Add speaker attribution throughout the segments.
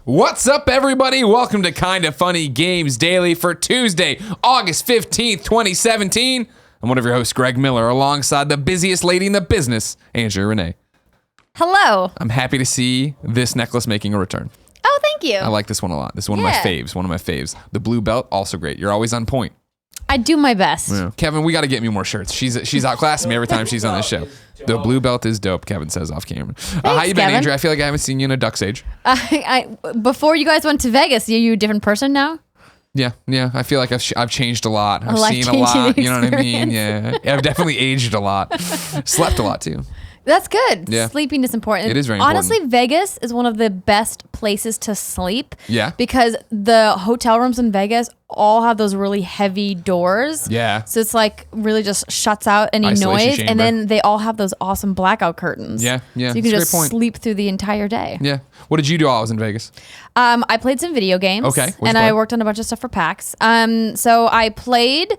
Speaker 1: What's up, everybody? Welcome to Kinda Funny Games Daily for Tuesday, August 15th, 2017. I'm one of your hosts, Greg Miller, alongside the busiest lady in the business, Andrea Renee.
Speaker 2: Hello.
Speaker 1: I'm happy to see this necklace making a return.
Speaker 2: Oh, thank you.
Speaker 1: I like this one a lot. This is one of my faves. The blue belt, also great. You're always on point.
Speaker 2: I do my best.
Speaker 1: Yeah. Kevin, we got to get me more shirts. She's outclassing me every time she's on this show. The blue belt is dope, Kevin says off camera. How you been,
Speaker 2: Kevin.
Speaker 1: Andrea? I feel like I haven't seen you in a duck's age.
Speaker 2: Before you guys went to Vegas, are you a different person now?
Speaker 1: Yeah. I feel like I've changed a lot. I've
Speaker 2: life-changing
Speaker 1: seen a lot. You know what I mean?
Speaker 2: experience.
Speaker 1: Yeah. I've definitely aged a lot. Slept a lot too.
Speaker 2: That's good.
Speaker 1: Yeah.
Speaker 2: Sleeping is important.
Speaker 1: It is very
Speaker 2: Honestly,
Speaker 1: important.
Speaker 2: Vegas is one of the best places to sleep.
Speaker 1: Yeah.
Speaker 2: Because the hotel rooms in Vegas all have those really heavy doors.
Speaker 1: Yeah.
Speaker 2: So it's like really just shuts out any
Speaker 1: Isolation
Speaker 2: noise.
Speaker 1: chamber.
Speaker 2: And then they all have those awesome blackout curtains.
Speaker 1: Yeah.
Speaker 2: So you
Speaker 1: That's
Speaker 2: can
Speaker 1: a great
Speaker 2: just
Speaker 1: point.
Speaker 2: sleep through the entire day.
Speaker 1: Yeah. What did you do while I was in Vegas?
Speaker 2: I played some video games.
Speaker 1: Okay. What'd you
Speaker 2: And
Speaker 1: play?
Speaker 2: I worked on a bunch of stuff for PAX. So I played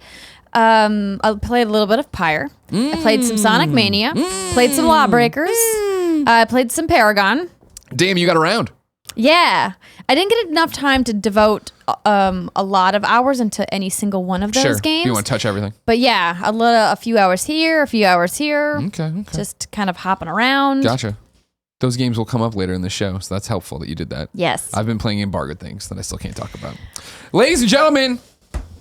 Speaker 2: a little bit of Pyre. I played some Sonic Mania. Played some Lawbreakers. I played some Paragon.
Speaker 1: Damn, you got around.
Speaker 2: Yeah. I didn't get enough time to devote a lot of hours into any single one of those
Speaker 1: Sure.
Speaker 2: games.
Speaker 1: You want to touch everything.
Speaker 2: But yeah, a few hours here, a few hours here.
Speaker 1: Okay.
Speaker 2: Just kind of hopping around.
Speaker 1: Gotcha. Those games will come up later in the show, so that's helpful that you did that.
Speaker 2: Yes.
Speaker 1: I've been playing embargoed things that I still can't talk about. Ladies and gentlemen,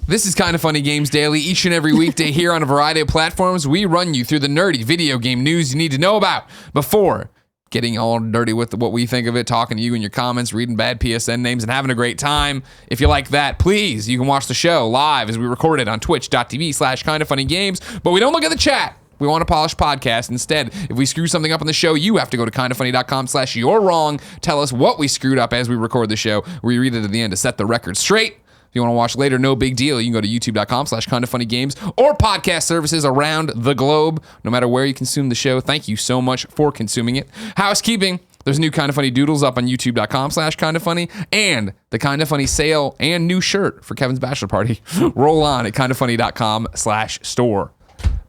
Speaker 1: this is Kinda Funny Games Daily. Each and every weekday here on a variety of platforms, we run you through the nerdy video game news you need to know about before getting all dirty with what we think of it, talking to you in your comments, reading bad PSN names, and having a great time. If you like that, please, you can watch the show live as we record it on twitch.tv/kindafunnygames. But we don't look at the chat. We want a polished podcast. Instead, if we screw something up on the show, you have to go to kindafunny.com/you're wrong. Tell us what we screwed up as we record the show. We read it at the end to set the record straight. If you want to watch later, no big deal. You can go to youtube.com/kindafunnygames or podcast services around the globe. No matter where you consume the show, thank you so much for consuming it. Housekeeping. There's new Kinda Funny doodles up on youtube.com/kindafunny and the Kinda Funny sale and new shirt for Kevin's bachelor party. Roll on at kindafunny.com/store.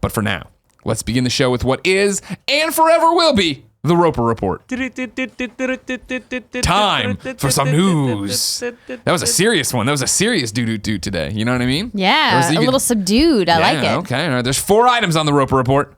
Speaker 1: But for now, let's begin the show with what is and forever will be the Roper Report. Time for some news. That was a serious one. That was a serious do today. You know what I mean?
Speaker 2: Yeah, a little subdued. I like it.
Speaker 1: Okay. All right. There's 4 items on the Roper Report.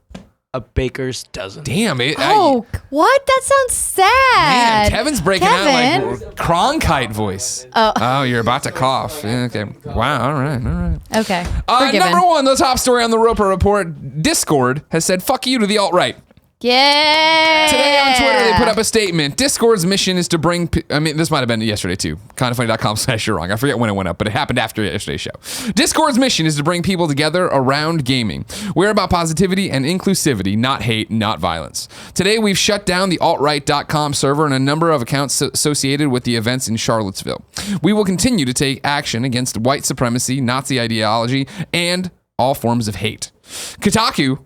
Speaker 3: A baker's dozen.
Speaker 1: Damn it.
Speaker 2: Oh, what? That sounds sad.
Speaker 1: Man, Kevin's breaking out like Cronkite voice. Oh, you're about to cough. Yeah, okay. Wow. All right.
Speaker 2: Okay. Forgiven.
Speaker 1: Number 1, the top story on the Roper Report. Discord has said, fuck you to the alt-right.
Speaker 2: Yeah.
Speaker 1: Today on Twitter, they put up a statement. Discord's mission is to bring... this might have been yesterday, too. Kindafunny.com/you're wrong. I forget when it went up, but it happened after yesterday's show. Discord's mission is to bring people together around gaming. We're about positivity and inclusivity, not hate, not violence. Today, we've shut down the AltRight.com server and a number of accounts associated with the events in Charlottesville. We will continue to take action against white supremacy, Nazi ideology, and all forms of hate. Kotaku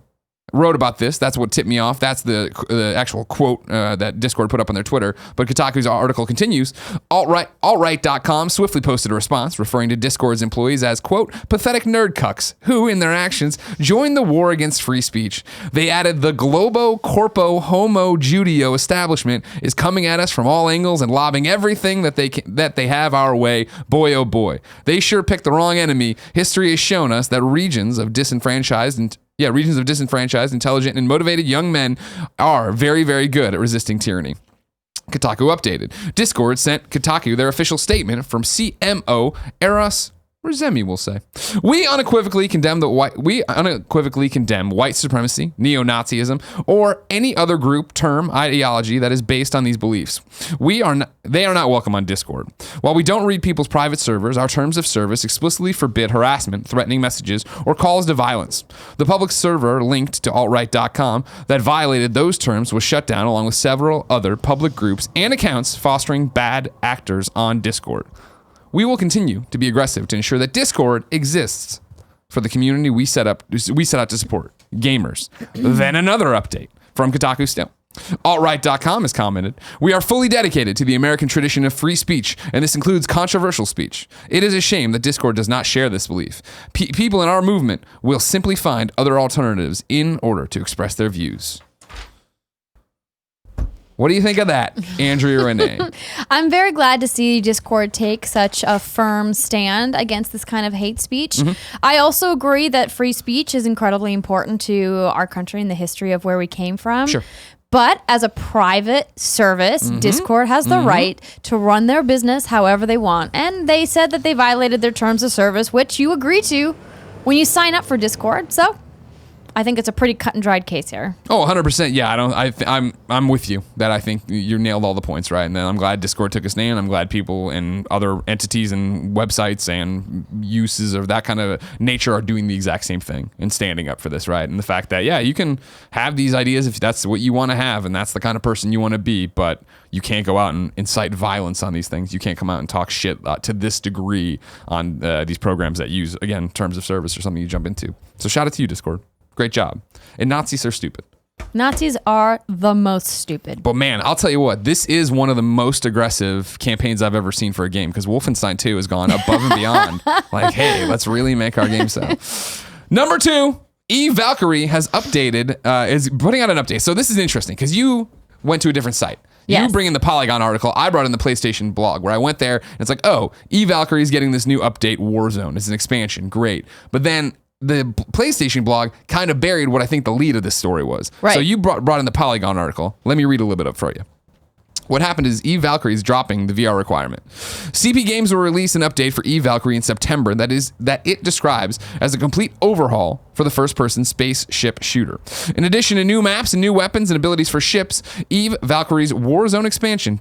Speaker 1: wrote about this. That's what tipped me off. That's the actual quote that Discord put up on their Twitter. But Kotaku's article continues. AltRight.com swiftly posted a response referring to Discord's employees as, quote, pathetic nerd cucks who, in their actions, joined the war against free speech. They added the Globo Corpo Homo Judeo establishment is coming at us from all angles and lobbing everything that they have our way. Boy, oh boy. They sure picked the wrong enemy. History has shown us that regions of disenfranchised, intelligent, and motivated young men are very, very good at resisting tyranny. Kotaku updated. Discord sent Kotaku their official statement from CMO Eros Rezemi, we'll say. We unequivocally condemn white supremacy, neo-Nazism, or any other group, term, ideology that is based on these beliefs. They are not welcome on Discord. While we don't read people's private servers, our terms of service explicitly forbid harassment, threatening messages, or calls to violence. The public server linked to altright.com that violated those terms was shut down along with several other public groups and accounts fostering bad actors on Discord. We will continue to be aggressive to ensure that Discord exists for the community we set out to support, gamers. Then another update from Kotaku still. AltRight.com has commented, we are fully dedicated to the American tradition of free speech, and this includes controversial speech. It is a shame that Discord does not share this belief. People in our movement will simply find other alternatives in order to express their views. What do you think of that, Andrea Renee?
Speaker 2: I'm very glad to see Discord take such a firm stand against this kind of hate speech. I also agree that free speech is incredibly important to our country and the history of where we came from.
Speaker 1: Sure.
Speaker 2: But as a private service, Discord has the right to run their business however they want. And they said that they violated their terms of service, which you agree to when you sign up for Discord. So I think it's a pretty cut and dried case here.
Speaker 1: Oh, 100%. Yeah, I'm with you that I think you nailed all the points, right? And then I'm glad Discord took a stand. I'm glad people and other entities and websites and uses of that kind of nature are doing the exact same thing and standing up for this, right? And the fact that, yeah, you can have these ideas if that's what you want to have and that's the kind of person you want to be, but you can't go out and incite violence on these things. You can't come out and talk shit to this degree on these programs that use, again, terms of service or something you jump into. So shout out to you, Discord. Great job. And Nazis are stupid.
Speaker 2: Nazis are the most stupid.
Speaker 1: But man, I'll tell you what, this is one of the most aggressive campaigns I've ever seen for a game because Wolfenstein 2 has gone above and beyond. Like, hey, let's really make our game sell. Number 2, Valkyrie has updated, is putting out an update. So this is interesting because you went to a different site.
Speaker 2: Yes.
Speaker 1: You bring in the Polygon article. I brought in the PlayStation blog where I went there and it's like, oh, Valkyrie is getting this new update, Warzone. It's an expansion. Great. But then the PlayStation blog kind of buried what I think the lead of this story was.
Speaker 2: Right.
Speaker 1: So you brought in the Polygon article. Let me read a little bit up for you. What happened is Valkyrie is dropping the VR requirement. CP Games will release an update for Valkyrie in September that it describes as a complete overhaul for the first-person spaceship shooter. In addition to new maps and new weapons and abilities for ships, Valkyrie's Warzone expansion, ...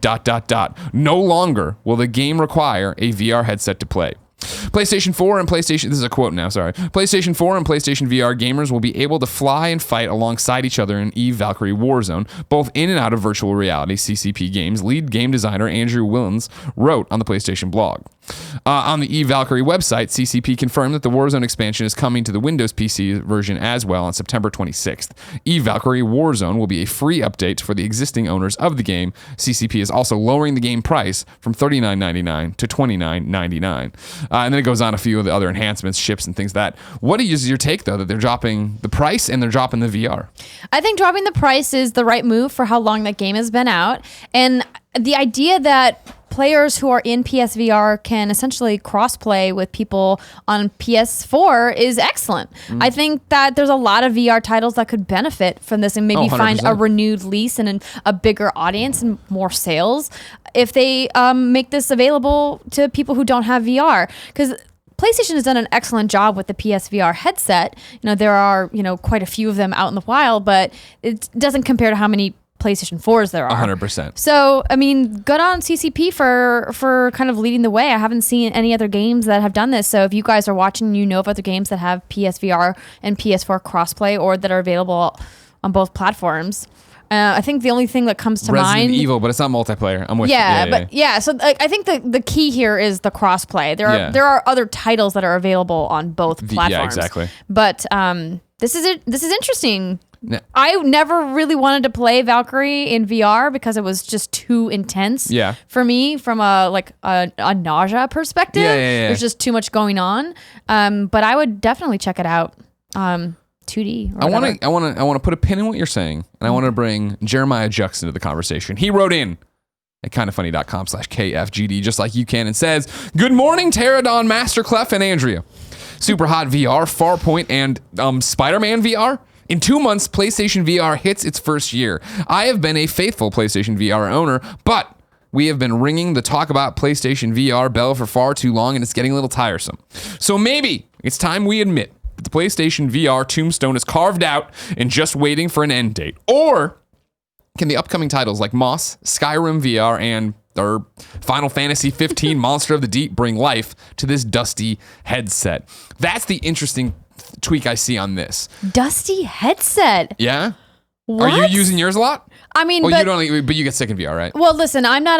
Speaker 1: No longer will the game require a VR headset to play. PlayStation 4 and PlayStation, this is a quote now, sorry. PlayStation 4 and PlayStation VR gamers will be able to fly and fight alongside each other in Valkyrie Warzone, both in and out of virtual reality. CCP Games lead game designer Andrew Willens wrote on the PlayStation blog. On the Valkyrie website, CCP confirmed that the Warzone expansion is coming to the Windows PC version as well on September 26th. Valkyrie Warzone will be a free update for the existing owners of the game. CCP is also lowering the game price from $39.99 to $29.99. And then it goes on a few of the other enhancements, ships, and things like that. What is your take, though, that they're dropping the price and they're dropping the VR?
Speaker 2: I think dropping the price is the right move for how long that game has been out. And the idea that players who are in PSVR can essentially cross-play with people on PS4 is excellent. I think that there's a lot of VR titles that could benefit from this and maybe find a renewed lease and a bigger audience and more sales if they make this available to people who don't have VR. Because PlayStation has done an excellent job with the PSVR headset. You know, there are, quite a few of them out in the wild, but it doesn't compare to how many PlayStation 4s there are.
Speaker 1: 100%.
Speaker 2: So, I mean, good on CCP for kind of leading the way. I haven't seen any other games that have done this. So if you guys are watching, you know of other games that have PSVR and PS4 crossplay or that are available on both platforms. I think the only thing that comes to mind...
Speaker 1: Resident Evil, but it's not multiplayer. I'm with you.
Speaker 2: So I think the key here is the crossplay. There are other titles that are available on both platforms.
Speaker 1: Yeah, exactly.
Speaker 2: But this is interesting. I never really wanted to play Valkyrie in VR because it was just too intense for me from a nausea perspective. There's just too much going on. But I would definitely check it out. 2D.
Speaker 1: I want to put a pin in what you're saying, and I want to bring Jeremiah Jux into the conversation. He wrote in at kindoffunny.com/KFGD, just like you can, and says, "Good morning, Pterodon, Master Clef, and Andrea. Super hot VR, Farpoint, and Spider-Man VR. In 2 months, PlayStation VR hits its first year. I have been a faithful PlayStation VR owner, but we have been ringing the talk about PlayStation VR bell for far too long, and it's getting a little tiresome. So maybe it's time we admit that the PlayStation VR tombstone is carved out and just waiting for an end date. Or can the upcoming titles like Moss, Skyrim VR, and or Final Fantasy 15 Monster of the Deep bring life to this dusty headset?" That's the interesting tweak I see on this.
Speaker 2: Dusty headset?
Speaker 1: Yeah?
Speaker 2: What?
Speaker 1: Are you using yours a lot?
Speaker 2: I mean,
Speaker 1: you don't. But you get sick in VR, right?
Speaker 2: Well, listen, I'm not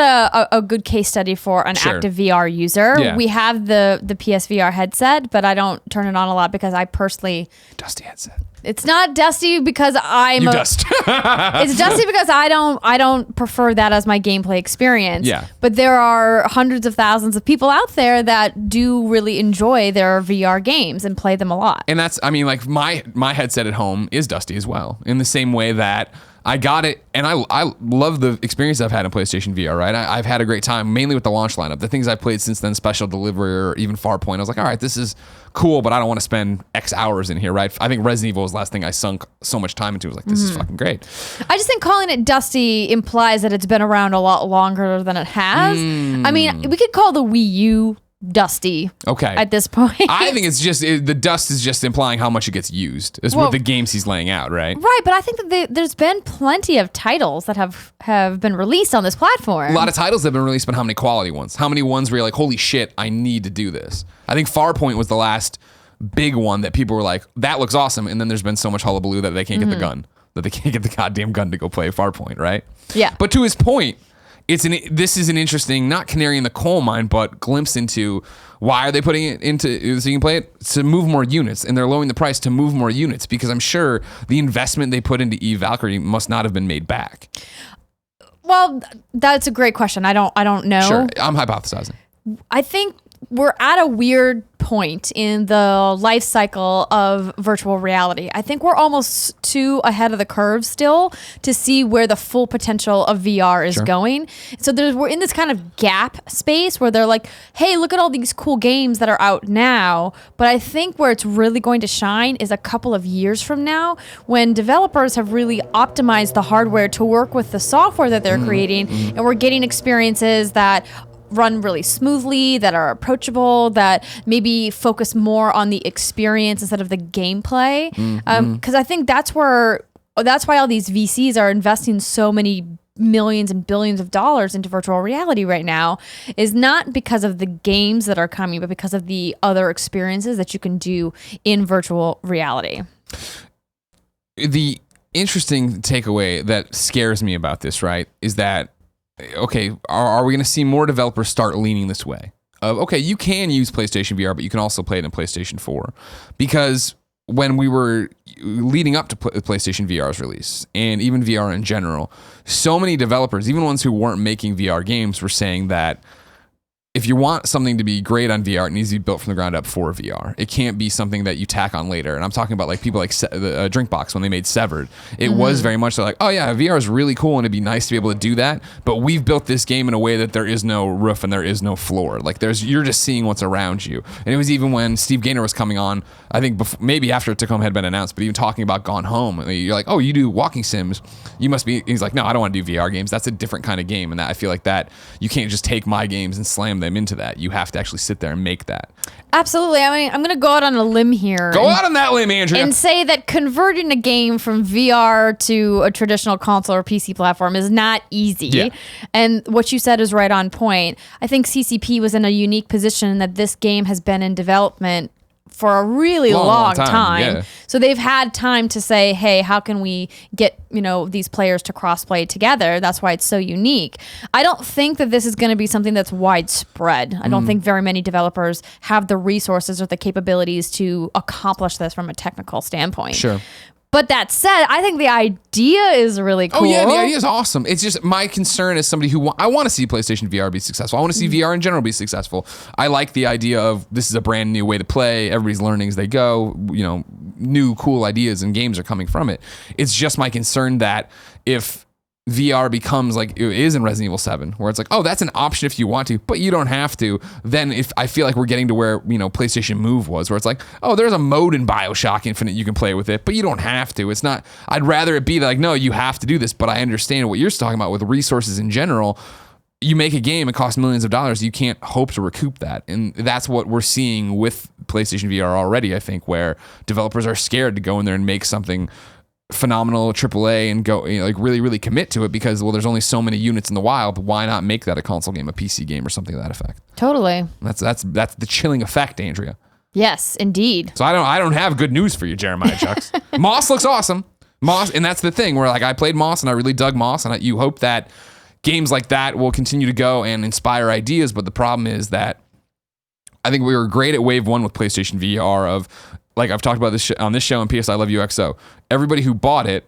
Speaker 2: a good case study for an active VR user.
Speaker 1: Yeah.
Speaker 2: We have the PSVR headset, but I don't turn it on a lot because I personally...
Speaker 1: Dusty headset.
Speaker 2: It's not dusty because
Speaker 1: dust.
Speaker 2: It's dusty because I don't prefer that as my gameplay experience.
Speaker 1: Yeah.
Speaker 2: But there are hundreds of thousands of people out there that do really enjoy their VR games and play them a lot.
Speaker 1: And that's, I mean, like my headset at home is dusty as well. In the same way that I got it, and I love the experience I've had in PlayStation VR, right? I've had a great time, mainly with the launch lineup. The things I've played since then, Special Delivery or even Farpoint, I was like, all right, this is cool, but I don't want to spend X hours in here, right? I think Resident Evil was the last thing I sunk so much time into. I was like, this is fucking great.
Speaker 2: I just think calling it dusty implies that it's been around a lot longer than it has. I mean, we could call the Wii U dusty.
Speaker 1: Okay.
Speaker 2: At this point,
Speaker 1: I think it's just the dust is just implying how much it gets used. Is what the games he's laying out, right?
Speaker 2: Right, but I think that there's been plenty of titles that have been released on this platform.
Speaker 1: A lot of titles have been released, but how many quality ones? How many ones where you're like, holy shit, I need to do this? I think Farpoint was the last big one that people were like, that looks awesome, and then there's been so much hullabaloo that they can't get the gun, that they can't get the goddamn gun to go play Farpoint, right?
Speaker 2: Yeah.
Speaker 1: But to his point, this is an interesting, not canary in the coal mine, but glimpse into why are they putting it into so you can play it to move more units, and they're lowering the price to move more units because I'm sure the investment they put into Valkyrie must not have been made back.
Speaker 2: Well, that's a great question. I don't know.
Speaker 1: Sure, I'm hypothesizing.
Speaker 2: I think we're at a weird point in the life cycle of virtual reality. I think we're almost too ahead of the curve still to see where the full potential of VR is going. So we're in this kind of gap space where they're like, hey, look at all these cool games that are out now. But I think where it's really going to shine is a couple of years from now when developers have really optimized the hardware to work with the software that they're creating. And we're getting experiences that run really smoothly, that are approachable, that maybe focus more on the experience instead of the gameplay. Because I think that's why all these VCs are investing so many millions and billions of dollars into virtual reality right now, is not because of the games that are coming, but because of the other experiences that you can do in virtual reality.
Speaker 1: The interesting takeaway that scares me about this, right, is that okay, are we going to see more developers start leaning this way? Okay, you can use PlayStation VR, but you can also play it in PlayStation 4. Because when we were leading up to PlayStation VR's release, and even VR in general, so many developers, even ones who weren't making VR games, were saying that if you want something to be great on VR, it needs to be built from the ground up for VR. It can't be something that you tack on later. And I'm talking about like people like Drinkbox when they made Severed. It was very much like, oh yeah, VR is really cool and it'd be nice to be able to do that. But we've built this game in a way that there is no roof and there is no floor. Like you're just seeing what's around you. And it was even when Steve Gaynor was coming on, I think maybe after Tacoma had been announced, but even talking about Gone Home, you're like, oh, you do walking sims. You must be. He's like, no, I don't want to do VR games. That's a different kind of game. And that I feel like that you can't just take my games and slam them into that. You have to actually sit there and make that.
Speaker 2: Absolutely. I mean, I'm going to go out on a limb here.
Speaker 1: Go out on that limb, Andrea.
Speaker 2: And say that converting a game from VR to a traditional console or PC platform is not easy.
Speaker 1: Yeah.
Speaker 2: And what you said is right on point. I think CCP was in a unique position that this game has been in development for a really long time.
Speaker 1: Yeah.
Speaker 2: So they've had time to say, hey, how can we get, these players to cross-play together? That's why it's so unique. I don't think that this is going to be something that's widespread. I don't think very many developers have the resources or the capabilities to accomplish this from a technical standpoint.
Speaker 1: Sure.
Speaker 2: But that said, I think the idea is really cool.
Speaker 1: Oh yeah, the idea is awesome. It's just my concern as somebody who I want to see PlayStation VR be successful. I want to see VR in general be successful. I like the idea of this is a brand new way to play. Everybody's learning as they go. New cool ideas and games are coming from it. It's just my concern that if VR becomes like it is in Resident Evil 7, where it's like, oh, that's an option if you want to, but you don't have to. Then if I feel like we're getting to where, PlayStation Move was, where it's like, oh, there's a mode in BioShock Infinite you can play with it, but you don't have to. It's not, I'd rather it be like, no, you have to do this, but I understand what you're talking about with resources in general. You make a game, it costs millions of dollars. You can't hope to recoup that. And that's what we're seeing with PlayStation VR already, I think, where developers are scared to go in there and make something phenomenal AAA and go really, really commit to it because, well, there's only so many units in the wild. Why not make that a console game, a PC game, or something to that effect?
Speaker 2: Totally.
Speaker 1: That's the chilling effect, Andrea.
Speaker 2: Yes, indeed.
Speaker 1: So I don't have good news for you, Jeremiah Chucks. Moss looks awesome. Moss, and that's the thing where like I played Moss and I really dug Moss, and you hope that games like that will continue to go and inspire ideas. But the problem is that I think we were great at Wave 1 with PlayStation VR of, like I've talked about this on this show and PS I Love You XO. Everybody who bought it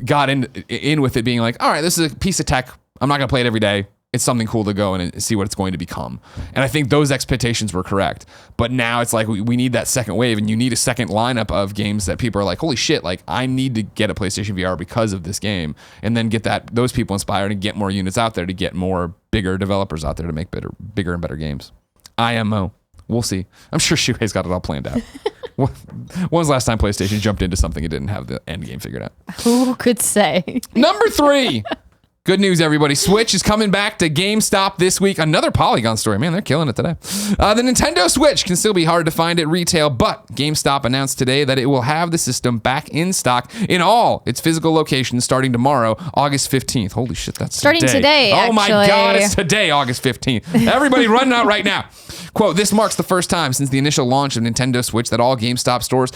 Speaker 1: got in with it being like, all right, this is a piece of tech. I'm not going to play it every day. it's something cool to go and see what it's going to become. And I think those expectations were correct. But now it's like we need that second wave, and you need a second lineup of games that people are like, holy shit, like I need to get a PlayStation VR because of this game, and then get those people inspired and get more units out there to get more bigger developers out there to make bigger and better games. IMO. We'll see. I'm sure Shuhei's got it all planned out. When was the last time PlayStation jumped into something it didn't have the end game figured out?
Speaker 2: Who could say?
Speaker 1: Number 3. Good news, everybody. Switch is coming back to GameStop this week. Another Polygon story. Man, they're killing it today. The Nintendo Switch can still be hard to find at retail, but GameStop announced today that it will have the system back in stock in all its physical locations starting tomorrow, August 15th. Holy shit, that's
Speaker 2: starting today,
Speaker 1: Oh my
Speaker 2: actually.
Speaker 1: God, it's today, August 15th. Everybody run out right now. Quote, this marks the first time since the initial launch of Nintendo Switch that all GameStop stores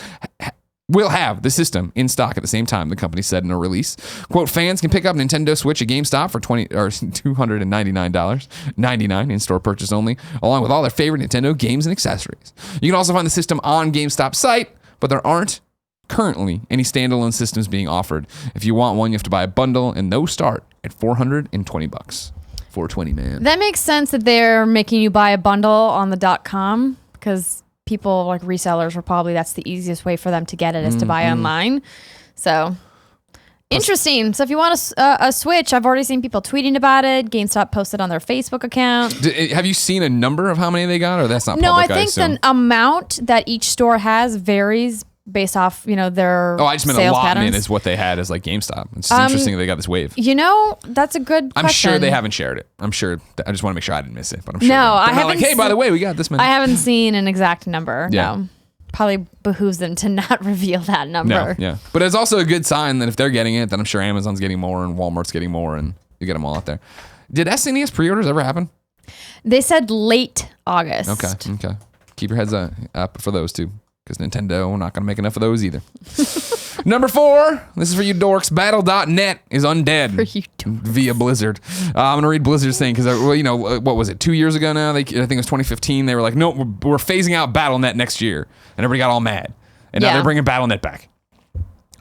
Speaker 1: will have the system in stock at the same time, the company said in a release. Quote, fans can pick up Nintendo Switch at GameStop for $299.99 in-store purchase only, along with all their favorite Nintendo games and accessories. You can also find the system on GameStop's site, but there aren't currently any standalone systems being offered. If you want one, you have to buy a bundle, and those start at $420. $420, man.
Speaker 2: That makes sense that they're making you buy a bundle on the .com, because people like resellers are probably, that's the easiest way for them to get it is to buy online. So interesting. So if you want a Switch, I've already seen people tweeting about it. GameStop posted on their Facebook account.
Speaker 1: Have you seen a number of how many they got, or that's not
Speaker 2: No,
Speaker 1: public?
Speaker 2: I think the amount that each store has varies based off, their
Speaker 1: I just meant
Speaker 2: sales
Speaker 1: allotment
Speaker 2: patterns.
Speaker 1: is what they had as like GameStop. It's just interesting that they got this wave.
Speaker 2: That's a good question.
Speaker 1: I'm sure they haven't shared it. I'm sure. I just want to make sure I didn't miss it. But I'm sure.
Speaker 2: No,
Speaker 1: they're
Speaker 2: I
Speaker 1: not
Speaker 2: haven't
Speaker 1: like, hey, by the way, we got this many.
Speaker 2: I haven't seen an exact number.
Speaker 1: Yeah.
Speaker 2: No. Probably behooves them to not reveal that number.
Speaker 1: No, yeah. But it's also a good sign that if they're getting it, then I'm sure Amazon's getting more and Walmart's getting more, and you get them all out there. Did SNES pre-orders ever happen?
Speaker 2: They said late August.
Speaker 1: Okay. Keep your heads up for those two, because Nintendo, we're not going to make enough of those either. Number 4, this is for you dorks. Battle.net is undead
Speaker 2: For you dorks.
Speaker 1: via Blizzard. I'm going to read Blizzard's thing because, what was it, 2 years ago now? I think it was 2015. They were like, no, we're phasing out Battle.net next year. And everybody got all mad. And now
Speaker 2: Yeah.
Speaker 1: they're bringing Battle.net back.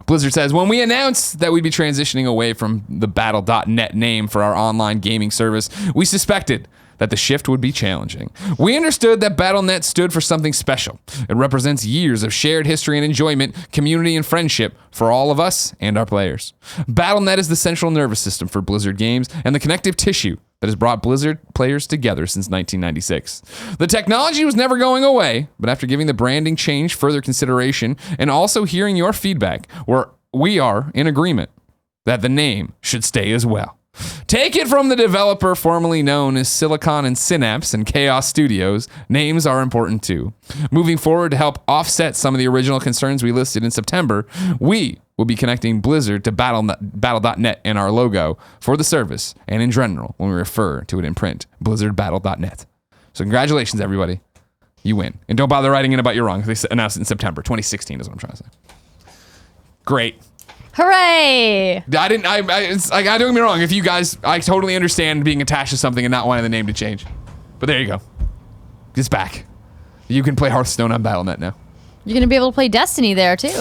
Speaker 1: Blizzard says, when we announced that we'd be transitioning away from the Battle.net name for our online gaming service, we suspected that the shift would be challenging. We understood that Battle.net stood for something special. It represents years of shared history and enjoyment, community and friendship for all of us and our players. Battle.net is the central nervous system for Blizzard games and the connective tissue that has brought Blizzard players together since 1996. The technology was never going away, but after giving the branding change further consideration and also hearing your feedback, we are in agreement that the name should stay as well. Take it from the developer formerly known as Silicon and Synapse and Chaos Studios, names are important too. Moving forward to help offset some of the original concerns we listed in September, we will be connecting Blizzard to Battle.net in our logo for the service and in general when we refer to it in print, BlizzardBattle.net. So congratulations, everybody. You win. And don't bother writing in about you're wrong. They announced it in September. 2016 is what I'm trying to say. Great.
Speaker 2: Hooray!
Speaker 1: Don't get me wrong. If you guys, I totally understand being attached to something and not wanting the name to change. But there you go. It's back. You can play Hearthstone on Battle.net now.
Speaker 2: You're going to be able to play Destiny there too.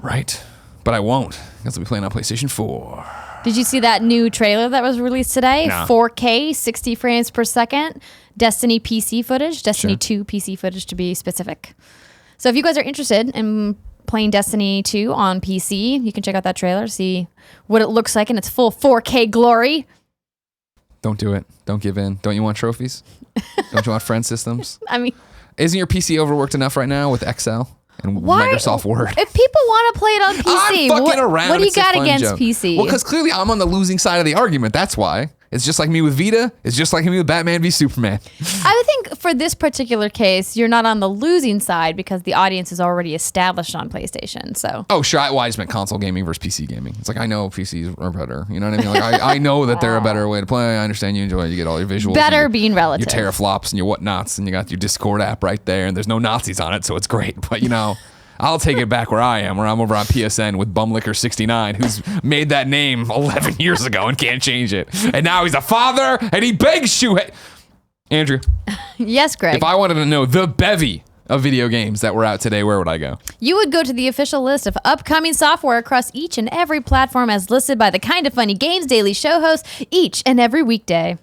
Speaker 1: Right. But I won't, because I'll be playing on PlayStation 4.
Speaker 2: Did you see that new trailer that was released today?
Speaker 1: No.
Speaker 2: 4K, 60 frames per second. Destiny PC footage. Destiny
Speaker 1: Sure.
Speaker 2: 2 PC footage to be specific. So if you guys are interested in playing Destiny 2 on PC, you can check out that trailer, see what it looks like in its full 4K glory.
Speaker 1: Don't do it. Don't give in. Don't you want trophies? Don't you want friend systems?
Speaker 2: I mean,
Speaker 1: Isn't your PC overworked enough right now with Excel and
Speaker 2: why?
Speaker 1: Microsoft Word?
Speaker 2: If people want to play it on PC,
Speaker 1: I'm fucking around.
Speaker 2: what do you
Speaker 1: It's a
Speaker 2: got
Speaker 1: fun
Speaker 2: against
Speaker 1: joke.
Speaker 2: PC?
Speaker 1: Well, because clearly I'm on the losing side of the argument. That's why. It's just like me with Vita. It's just like me with Batman v Superman.
Speaker 2: I would think for this particular case, you're not on the losing side because the audience is already established on PlayStation. So,
Speaker 1: Oh, sure. I just meant console gaming versus PC gaming. It's like, I know PCs are better. You know what I mean? Like, I know that they're a better way to play. I understand you enjoy it. You get all your visuals.
Speaker 2: better
Speaker 1: your,
Speaker 2: being relative.
Speaker 1: Your teraflops and your whatnots, and you got your Discord app right there, and there's no Nazis on it, so it's great. But, I'll take it back where I am, where I'm over on PSN with Bumlicker69, who's made that name 11 years ago and can't change it. And now he's a father, and he begs Andrew,
Speaker 2: Yes, Greg.
Speaker 1: if I wanted to know the bevy of video games that were out today, where would I go?
Speaker 2: You would go to the official list of upcoming software across each and every platform as listed by the Kinda Funny Games Daily Show host each and every weekday.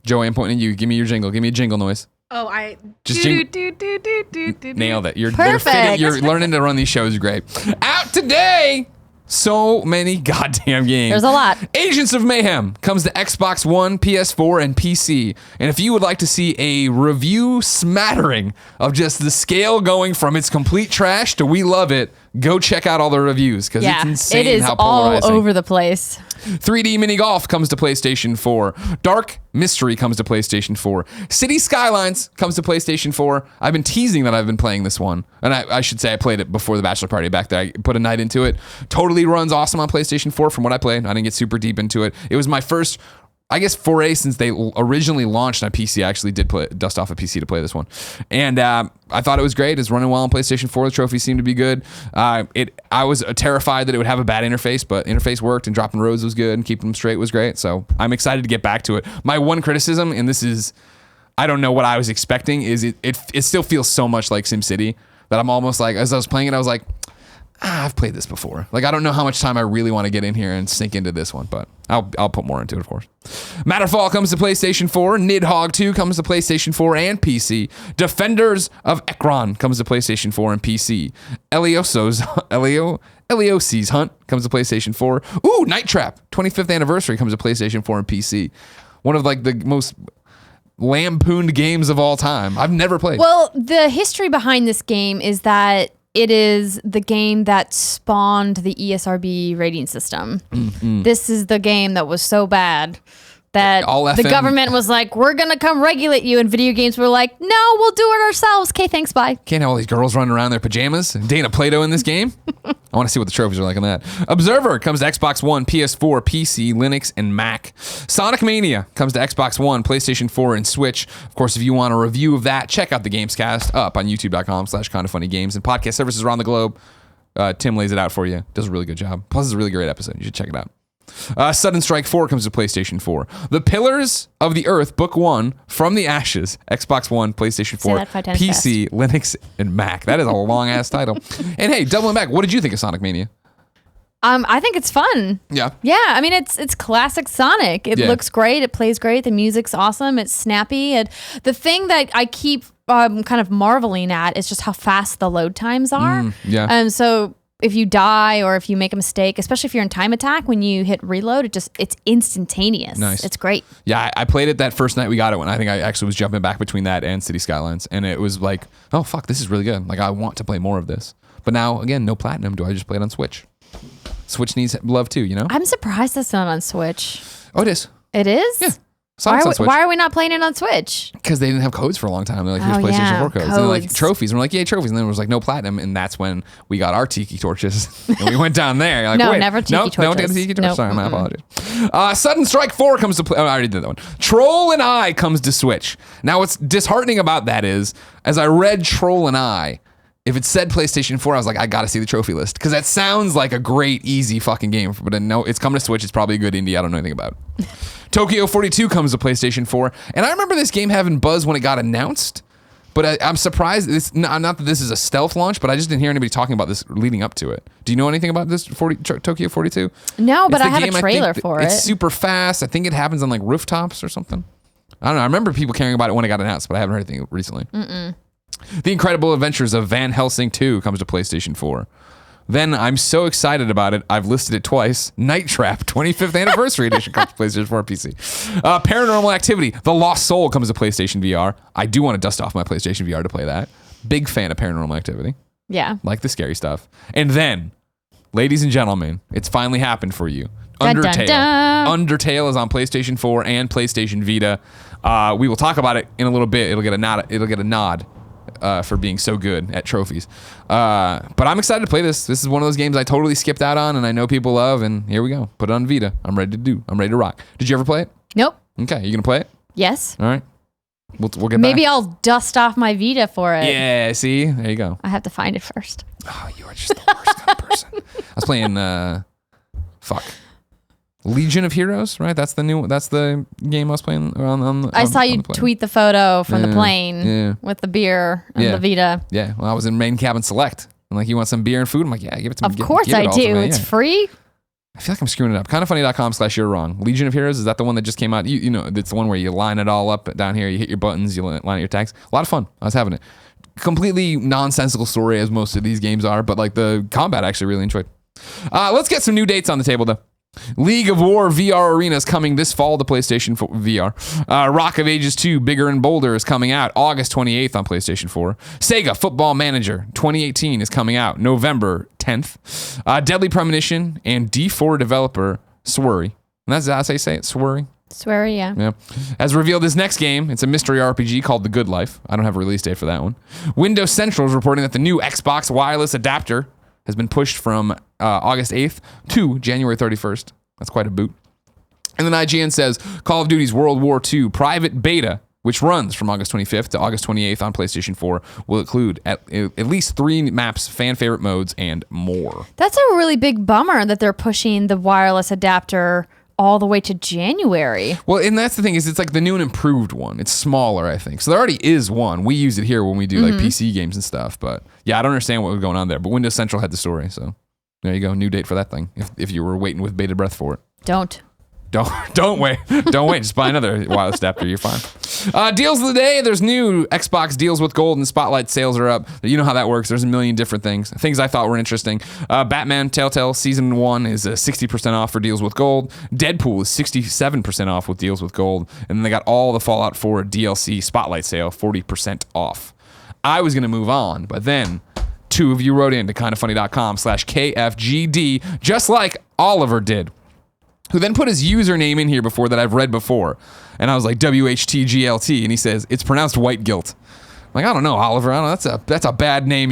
Speaker 1: Joey, I'm pointing at you. Give me your jingle. Give me a jingle noise.
Speaker 4: Oh, I
Speaker 1: Just nailed it. You're
Speaker 2: Perfect.
Speaker 1: You're learning to run these shows great. Out today. So many goddamn games.
Speaker 2: There's a lot.
Speaker 1: Agents of Mayhem comes to Xbox One, PS4, and PC. And if you would like to see a review smattering of just the scale going from it's complete trash to we love it, go check out all the reviews because it's insane
Speaker 2: it is
Speaker 1: how
Speaker 2: all
Speaker 1: polarizing.
Speaker 2: over the place.
Speaker 1: 3D Mini Golf comes to PlayStation 4. Dark Mystery comes to PlayStation 4. City Skylines comes to PlayStation 4. I've been teasing that I've been playing this one. And I should say I played it before the bachelor party back there. I put a night into it. Totally runs awesome on PlayStation 4 from what I played. I didn't get super deep into it. It was my first, I guess, foray since they originally launched on PC. I actually did dust off a PC to play this one. And I thought it was great. It's running well on PlayStation 4. The trophies seemed to be good. I was terrified that it would have a bad interface, but interface worked and dropping roads was good and keeping them straight was great. So I'm excited to get back to it. My one criticism, and this is, I don't know what I was expecting, is it still feels so much like SimCity that I'm almost like, as I was playing it, I was like, I've played this before. Like, I don't know how much time I really want to get in here and sink into this one, but I'll put more into it, of course. Matterfall comes to PlayStation 4. Nidhogg 2 comes to PlayStation 4 and PC. Defenders of Ekron comes to PlayStation 4 and PC. Elios's Hunt comes to PlayStation 4. Ooh, Night Trap 25th Anniversary comes to PlayStation 4 and PC. One of like the most lampooned games of all time. I've never played.
Speaker 2: Well, the history behind this game is that it is the game that spawned the ESRB rating system. Mm-hmm. This is the game that was so bad that the government was like, we're going to come regulate you. And video games were like, no, we'll do it ourselves. Okay, thanks, bye.
Speaker 1: Can't have all these girls running around in their pajamas and Dana Plato in this game. I want to see what the trophies are like on that. Observer comes to Xbox One, PS4, PC, Linux, and Mac. Sonic Mania comes to Xbox One, PlayStation 4, and Switch. Of course, if you want a review of that, check out the Gamescast up on youtube.com/kindafunnygames and podcast services around the globe. Tim lays it out for you. Does a really good job. Plus, it's a really great episode. You should check it out. Sudden Strike 4 comes to PlayStation 4. The Pillars of the Earth, Book 1, From the Ashes, Xbox One, PlayStation 4, PC, Linux, and Mac. That is a long-ass title. And hey, doubling back, what did you think of Sonic Mania?
Speaker 2: I think it's fun.
Speaker 1: Yeah.
Speaker 2: Yeah, I mean, it's classic Sonic. It looks great. It plays great. The music's awesome. It's snappy. The thing that I keep kind of marveling at is just how fast the load times are. So if you die or if you make a mistake, especially if you're in time attack, when you hit reload, it's instantaneous.
Speaker 1: Nice.
Speaker 2: It's great.
Speaker 1: Yeah, I played it that first night we got it when I think I actually was jumping back between that and City Skylines. And it was like, oh, fuck, this is really good. Like, I want to play more of this. But now, again, no platinum. Do I just play it on Switch? Switch needs love too, you know?
Speaker 2: I'm surprised that's not on Switch.
Speaker 1: Oh, it is.
Speaker 2: It is?
Speaker 1: Yeah.
Speaker 2: Why are we not playing it on Switch?
Speaker 1: Because they didn't have codes for a long time. They're like, here's PlayStation 4 codes. And they're like, trophies. And we're like, yay, trophies. And then it was like, no platinum. And that's when we got our tiki torches. And we went down there. Like,
Speaker 2: no,
Speaker 1: wait,
Speaker 2: never tiki torches.
Speaker 1: No, don't get the tiki torch.
Speaker 2: Nope.
Speaker 1: Sorry, my apologies. Sudden Strike 4 comes to play. Oh, I already did that one. Troll and I comes to Switch. Now, what's disheartening about that is, as I read Troll and I, if it said PlayStation 4, I was like, I gotta see the trophy list. Because that sounds like a great, easy fucking game. But no, it's coming to Switch. It's probably a good indie. I don't know anything about it. Tokyo 42 comes to PlayStation 4. And I remember this game having buzz when it got announced. But I'm surprised. Not that this is a stealth launch, but I just didn't hear anybody talking about this leading up to it. Do you know anything about this Tokyo 42?
Speaker 2: No, but I have a trailer for it.
Speaker 1: It's super fast. I think it happens on like rooftops or something. I don't know. I remember people caring about it when it got announced, but I haven't heard anything recently. The Incredible Adventures of Van Helsing 2 comes to PlayStation 4. Then I'm so excited about it, I've listed it twice. Night Trap 25th Anniversary Edition comes to PlayStation 4 and PC. Paranormal Activity, The Lost Soul comes to PlayStation VR. I do want to dust off my PlayStation VR to play that. Big fan of Paranormal Activity.
Speaker 2: Yeah.
Speaker 1: Like the scary stuff. And then, ladies and gentlemen, it's finally happened for you.
Speaker 2: Dun,
Speaker 1: Undertale.
Speaker 2: dun, dun.
Speaker 1: Undertale is on PlayStation 4 and PlayStation Vita. We will talk about it in a little bit. It'll get a nod. For being so good at trophies. But I'm excited to play this. This is one of those games I totally skipped out on and I know people love, and here we go. Put it on Vita. I'm ready to rock. Did you ever play it?
Speaker 2: Nope.
Speaker 1: Okay, you gonna play it?
Speaker 2: Yes.
Speaker 1: All right. We'll get
Speaker 2: Maybe
Speaker 1: back.
Speaker 2: I'll dust off my Vita for it.
Speaker 1: Yeah, see? There you go.
Speaker 2: I have to find it first.
Speaker 1: Oh, you are just the worst kind of person. I was playing, Legion of Heroes, right? That's the game I was playing
Speaker 2: I saw you
Speaker 1: the plane.
Speaker 2: tweet the photo from the plane
Speaker 1: yeah.
Speaker 2: with the beer and the Vita.
Speaker 1: Yeah, well, I was in main cabin select. I'm like, you want some beer and food? I'm like, yeah, give it to me.
Speaker 2: Of course
Speaker 1: give it
Speaker 2: I
Speaker 1: all to
Speaker 2: do.
Speaker 1: me,
Speaker 2: It's
Speaker 1: yeah.
Speaker 2: free.
Speaker 1: I feel like I'm screwing it up. Kindoffunny.com/you're wrong. Legion of Heroes, is that the one that just came out? You know, it's the one where you line it all up down here, you hit your buttons, you line out your tags. A lot of fun. I was having it. Completely nonsensical story as most of these games are, but like the combat I actually really enjoyed. Let's get some new dates on the table though. League of War VR Arena is coming this fall to PlayStation 4 VR. Rock of Ages 2 Bigger and Bolder is coming out August 28th on PlayStation 4. Sega Football Manager 2018 is coming out November 10th. Deadly Premonition and D4 developer Swery. And that's how you say it, Swery.
Speaker 2: Swear, yeah.
Speaker 1: Yeah. Has revealed his next game. It's a mystery RPG called The Good Life. I don't have a release date for that one. Windows Central is reporting that the new Xbox wireless adapter has been pushed from August 8th to January 31st. That's quite a boot. And then IGN says Call of Duty's World War II private beta, which runs from August 25th to August 28th on PlayStation 4, will include at least 3 maps, fan favorite modes, and more.
Speaker 2: That's a really big bummer that they're pushing the wireless adapter all the way to January.
Speaker 1: Well, and that's the thing is it's like the new and improved one. It's smaller, I think. So there already is one. We use it here when we do like PC games and stuff. But yeah, I don't understand what was going on there. But Windows Central had the story. So there you go. New date for that thing. If you were waiting with bated breath for it.
Speaker 2: Don't
Speaker 1: wait. Don't wait. Just buy another wireless adapter. You're fine. Deals of the day. There's new Xbox deals with gold and Spotlight sales are up. You know how that works. There's a million different things. Things I thought were interesting. Batman Telltale Season 1 is 60% off for deals with gold. Deadpool is 67% off with deals with gold. And then they got all the Fallout 4 DLC Spotlight sale 40% off. I was going to move on, but then 2 of you wrote in to kindoffunny.com/KFGD, just like Oliver did, who then put his username in here before that I've read before. And I was like, WHTGLT. And he says, it's pronounced white guilt. I'm like, I don't know, Oliver. I don't know. That's a bad name.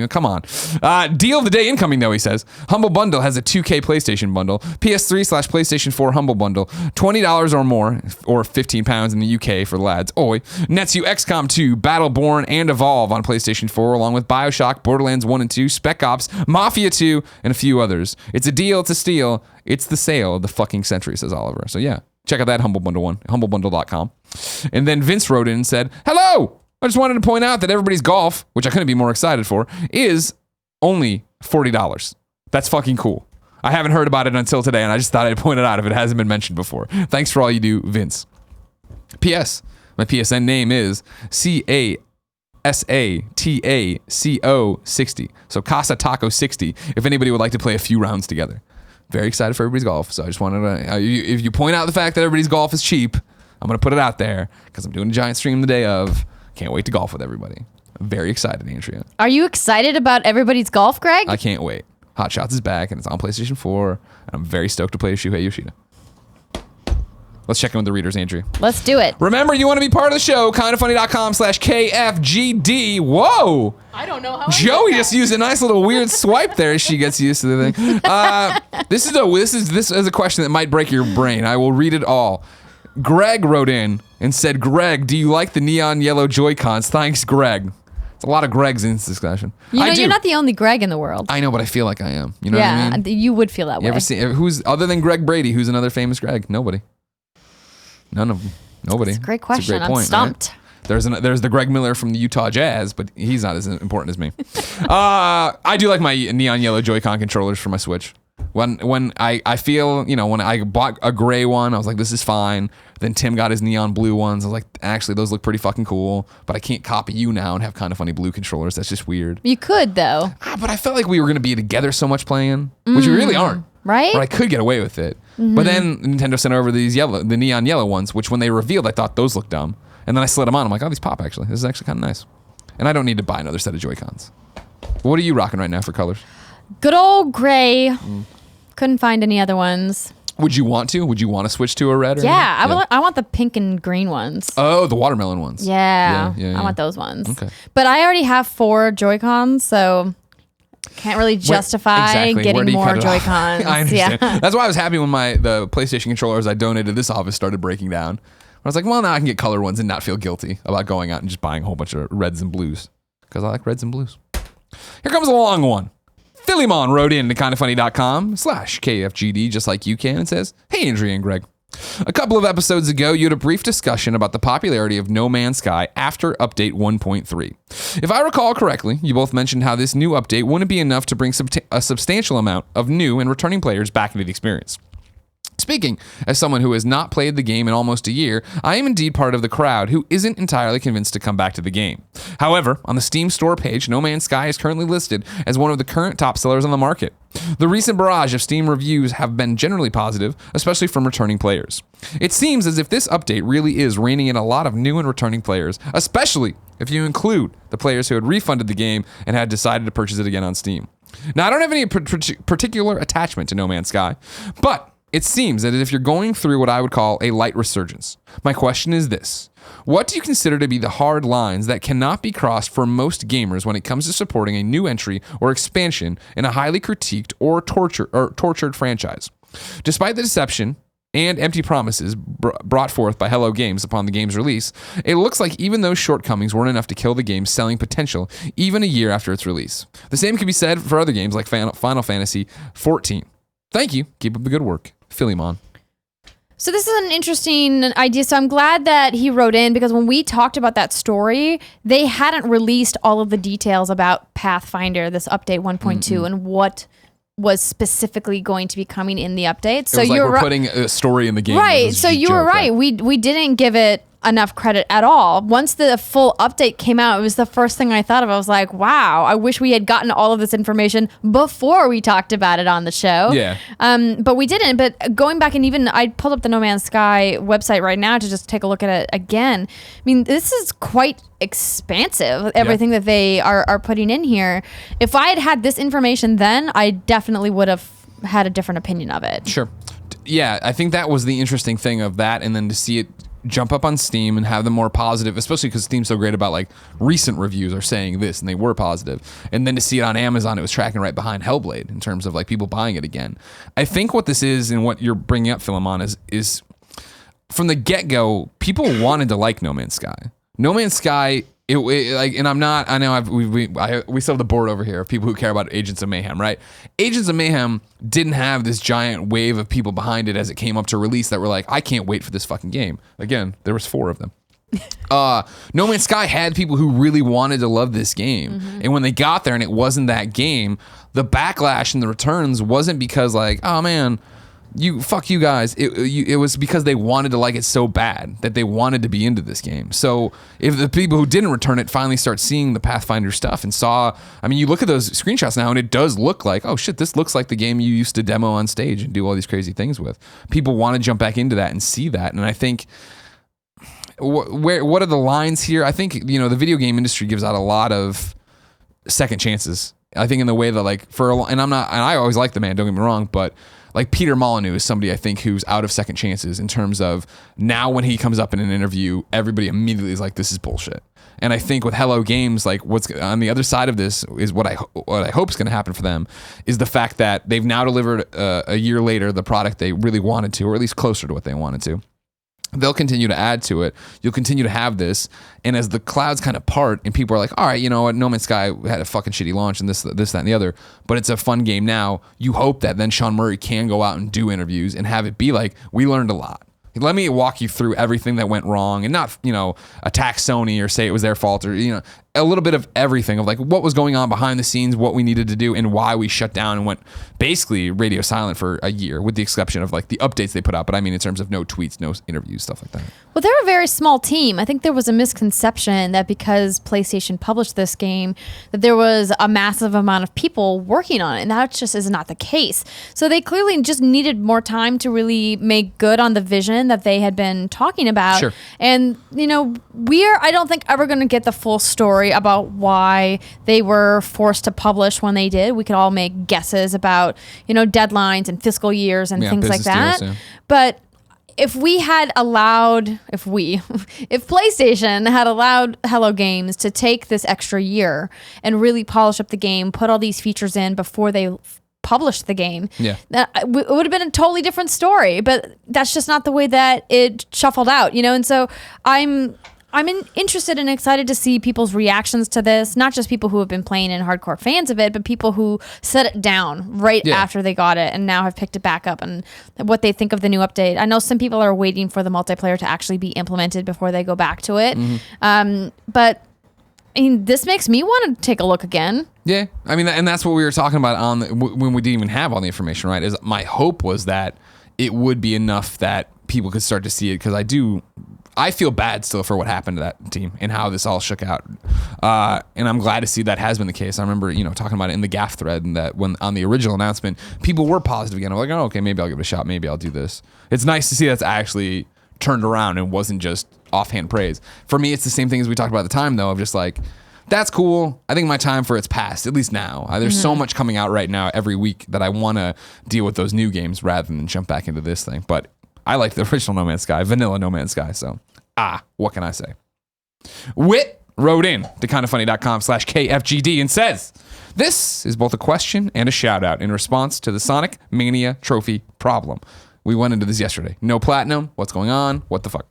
Speaker 1: Come on. Deal of the day incoming, though, he says. Humble Bundle has a 2K PlayStation bundle. PS3/PlayStation 4 Humble Bundle. $20 or more, or £15 in the UK for the lads. Oi. Nets you XCOM 2, Battleborn, and Evolve on PlayStation 4, along with Bioshock, Borderlands 1 and 2, Spec Ops, Mafia 2, and a few others. It's a deal, it's a steal. It's the sale of the fucking century, says Oliver. So yeah, check out that Humble Bundle one, humblebundle.com. And then Vince wrote in and said, hello! I just wanted to point out that Everybody's Golf, which I couldn't be more excited for, is only $40. That's fucking cool. I haven't heard about it until today, and I just thought I'd point it out if it hasn't been mentioned before. Thanks for all you do, Vince. P.S. My PSN name is CASATACO60. So Casa Taco 60, if anybody would like to play a few rounds together. Very excited for Everybody's Golf. So I just wanted to, if you point out the fact that Everybody's Golf is cheap, I'm going to put it out there because I'm doing a giant stream the day of. Can't wait to golf with everybody. I'm very excited, Andrea.
Speaker 2: Are you excited about Everybody's Golf, Greg?
Speaker 1: I can't wait. Hot Shots is back and it's on PlayStation 4. And I'm very stoked to play Shuhei Yoshida. Let's check in with the readers, Andrea.
Speaker 2: Let's do it.
Speaker 1: Remember, you want to be part of the show, kindoffunny.com/KFGD. Whoa.
Speaker 2: I don't know how
Speaker 1: Joey just used a nice little weird swipe there as she gets used to the thing. This is a question that might break your brain. I will read it all. Greg wrote in and said, Greg, do you like the neon yellow Joy-Cons? Thanks, Greg. It's a lot of Gregs in this discussion.
Speaker 2: You know, you're not the only Greg in the world.
Speaker 1: I know, but I feel like I am. You know what I mean?
Speaker 2: You would feel that way.
Speaker 1: You ever see, who's, other than Greg Brady, who's another famous Greg? Nobody. None of them. Nobody.
Speaker 2: It's a great question.
Speaker 1: It's a great point,
Speaker 2: I'm stumped.
Speaker 1: Right? There's the Greg Miller from the Utah Jazz, but he's not as important as me. I do like my neon yellow Joy-Con controllers for my Switch. When I feel, when I bought a gray one, I was like, this is fine. Then Tim got his neon blue ones. I was like, actually, those look pretty fucking cool. But I can't copy you now and have kind of funny blue controllers. That's just weird.
Speaker 2: You could, though.
Speaker 1: But I felt like we were going to be together so much playing, which we really aren't.
Speaker 2: Right?
Speaker 1: But I could get away with it. But then Nintendo sent over the neon yellow ones, which when they revealed, I thought those looked dumb. And then I slid them on. I'm like, oh, these pop, actually. This is actually kind of nice. And I don't need to buy another set of Joy-Cons. What are you rocking right now for colors?
Speaker 2: Good old gray. Couldn't find any other ones.
Speaker 1: Would you want to? Would you want to switch to a red? Or
Speaker 2: Yeah, I want the pink and green ones.
Speaker 1: Oh, the watermelon ones.
Speaker 2: Yeah, I want those ones.
Speaker 1: Okay.
Speaker 2: But I already have 4 Joy-Cons, so can't really justify getting more Joy-Cons.
Speaker 1: I understand.
Speaker 2: Yeah.
Speaker 1: That's why I was happy when the PlayStation controllers I donated to this office started breaking down. I was like, well, now I can get color ones and not feel guilty about going out and just buying a whole bunch of reds and blues because I like reds and blues. Here comes a long one. Philemon wrote in to kindoffunny.com/KFGD, just like you can, and says, "Hey, Andrea and Greg. A couple of episodes ago, you had a brief discussion about the popularity of No Man's Sky after update 1.3. If I recall correctly, you both mentioned how this new update wouldn't be enough to bring a substantial amount of new and returning players back into the experience. Speaking as someone who has not played the game in almost a year, I am indeed part of the crowd who isn't entirely convinced to come back to the game. However, on the Steam store page, No Man's Sky is currently listed as one of the current top sellers on the market. The recent barrage of Steam reviews have been generally positive, especially from returning players. It seems as if this update really is reining in a lot of new and returning players, especially if you include the players who had refunded the game and had decided to purchase it again on Steam. Now, I don't have any particular attachment to No Man's Sky, but it seems that if you're going through what I would call a light resurgence, my question is this: what do you consider to be the hard lines that cannot be crossed for most gamers when it comes to supporting a new entry or expansion in a highly critiqued or tortured franchise? Despite the deception and empty promises brought forth by Hello Games upon the game's release, it looks like even those shortcomings weren't enough to kill the game's selling potential even a year after its release. The same can be said for other games like Final Fantasy XIV. Thank you. Keep up the good work. Philemon.
Speaker 2: So this is an interesting idea. So I'm glad that he wrote in, because when we talked about that story, they hadn't released all of the details about Pathfinder, this update 1.2, and what was specifically going to be coming in the update. So
Speaker 1: it was like
Speaker 2: you're
Speaker 1: we're putting a story in the game.
Speaker 2: Right. So you were right. We didn't give it enough credit at all. Once the full update came out, it was the first thing I thought of. I was like, wow, I wish we had gotten all of this information before we talked about it on the show.
Speaker 1: Yeah.
Speaker 2: But we didn't. But going back, and even I pulled up the No Man's Sky website right now to just take a look at it again. I mean, this is quite expansive, everything that they are putting in here. If I had had this information then, I definitely would have had a different opinion of it.
Speaker 1: Sure. Yeah, I think that was the interesting thing of that, and then to see it jump up on Steam and have them more positive, especially because Steam's so great about like recent reviews are saying this and they were positive, and then to see it on Amazon, it was tracking right behind Hellblade in terms of like people buying it again. I think what this is and what you're bringing up, Philemon, is from the get-go, people wanted to like No Man's Sky. No Man's Sky, it like, and I'm not, I know we still have the board over here of people who care about Agents of Mayhem, right? Agents of Mayhem didn't have this giant wave of people behind it as it came up to release that were like, I can't wait for this fucking game. Again, there was 4 of them. No Man's Sky had people who really wanted to love this game. And when they got there and it wasn't that game, the backlash and the returns wasn't because like, oh man, fuck you guys. It was because they wanted to like it so bad that they wanted to be into this game. So if the people who didn't return it finally start seeing the Pathfinder stuff and saw, I mean, you look at those screenshots now and it does look like, oh shit, this looks like the game you used to demo on stage and do all these crazy things with. People want to jump back into that and see that. And I think what are the lines here? I think, the video game industry gives out a lot of second chances. I think in the way that like and I always like the man, don't get me wrong, but like Peter Molyneux is somebody I think who's out of second chances in terms of now when he comes up in an interview, everybody immediately is like, this is bullshit. And I think with Hello Games, like what's on the other side of this is what I hope is going to happen for them is the fact that they've now delivered a year later the product they really wanted to, or at least closer to what they wanted to. They'll continue to add to it. You'll continue to have this. And as the clouds kind of part and people are like, all right, you know what? No Man's Sky had a fucking shitty launch and this, that, and the other, but it's a fun game now. You hope that then Sean Murray can go out and do interviews and have it be like, we learned a lot. Let me walk you through everything that went wrong and not, attack Sony or say it was their fault or, a little bit of everything of like what was going on behind the scenes, what we needed to do, and why we shut down and went basically radio silent for a year, with the exception of like the updates they put out. But I mean, in terms of no tweets, no interviews, stuff like that.
Speaker 2: Well, they're a very small team. I think there was a misconception that because PlayStation published this game, that there was a massive amount of people working on it, and that just is not the case. So they clearly just needed more time to really make good on the vision that they had been talking about. Sure. And, we're, I don't think, ever going to get the full story about why they were forced to publish when they did. We could all make guesses about, deadlines and fiscal years and things like that. Deals, yeah. But if PlayStation had allowed Hello Games to take this extra year and really polish up the game, put all these features in before they published the game, it would have been a totally different story. But that's just not the way that it shuffled out, And so I'm interested and excited to see people's reactions to this. Not just people who have been playing and hardcore fans of it, but people who set it down right after they got it and now have picked it back up and what they think of the new update. I know some people are waiting for the multiplayer to actually be implemented before they go back to it. But I mean, this makes me want to take a look again.
Speaker 1: Yeah, I mean, and that's what we were talking about when we didn't even have all the information, right? Is my hope was that it would be enough that people could start to see it, because I feel bad still for what happened to that team and how this all shook out. And I'm glad to see that has been the case. I remember, talking about it in the GAF thread, and that when on the original announcement, people were positive again. I'm like, oh, okay, maybe I'll give it a shot. Maybe I'll do this. It's nice to see that's actually turned around and wasn't just offhand praise. For me, it's the same thing as we talked about at the time, though, of just like, that's cool. I think my time for it's past, at least now. There's so much coming out right now every week that I want to deal with those new games rather than jump back into this thing. But I like the original No Man's Sky, vanilla No Man's Sky. So, what can I say? Wit wrote in to kindafunny.com/KFGD and says, this is both a question and a shout out in response to the Sonic Mania trophy problem. We went into this yesterday. No platinum. What's going on? What the fuck?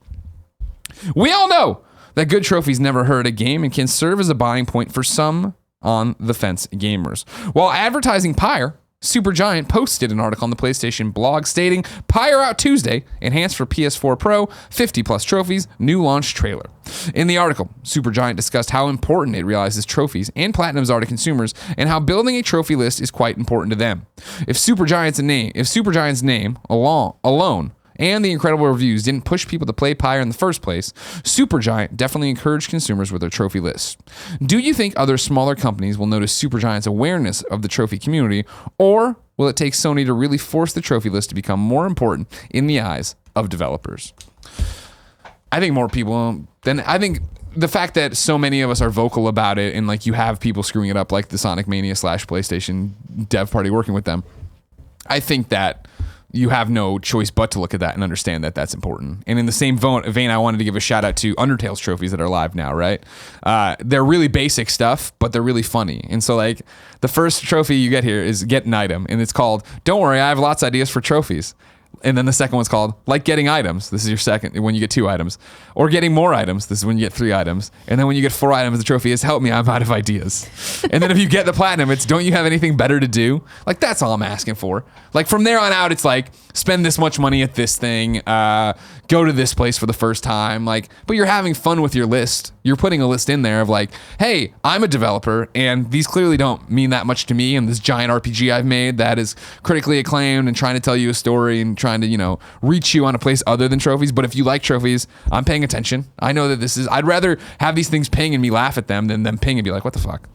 Speaker 1: We all know that good trophies never hurt a game and can serve as a buying point for some on-the-fence gamers. While advertising Pyre, Supergiant posted an article on the PlayStation blog stating, Pyre out Tuesday, enhanced for PS4 Pro, 50-plus trophies, new launch trailer. In the article, Supergiant discussed how important it realizes trophies and platinums are to consumers and how building a trophy list is quite important to them. If Supergiant's name alone and the incredible reviews didn't push people to play Pyre in the first place, Supergiant definitely encouraged consumers with their trophy lists. Do you think other smaller companies will notice Supergiant's awareness of the trophy community, or will it take Sony to really force the trophy list to become more important in the eyes of developers? I think more people I think the fact that so many of us are vocal about it, and like you have people screwing it up like the Sonic Mania / PlayStation dev party working with them, I think that you have no choice but to look at that and understand that that's important. And in the same vein, I wanted to give a shout out to Undertale's trophies that are live now, right? They're really basic stuff, but they're really funny. And so like the first trophy you get here is get an item, and it's called, don't worry, I have lots of ideas for trophies. And then the second one's called, like getting items. This is your second, when you get 2 items. Or getting more items. This is when you get 3 items. And then when you get 4 items, the trophy is, help me, I'm out of ideas. And then if you get the platinum, it's, don't you have anything better to do? Like, that's all I'm asking for. Like, from there on out, it's like, spend this much money at this thing, go to this place for the first time. Like, but you're having fun with your list. You're putting a list in there of like, hey, I'm a developer, and these clearly don't mean that much to me, and this giant RPG I've made that is critically acclaimed and trying to tell you a story and trying to, reach you on a place other than trophies. But if you like trophies, I'm paying attention. I know that I'd rather have these things ping and me laugh at them than them ping and be like, what the fuck?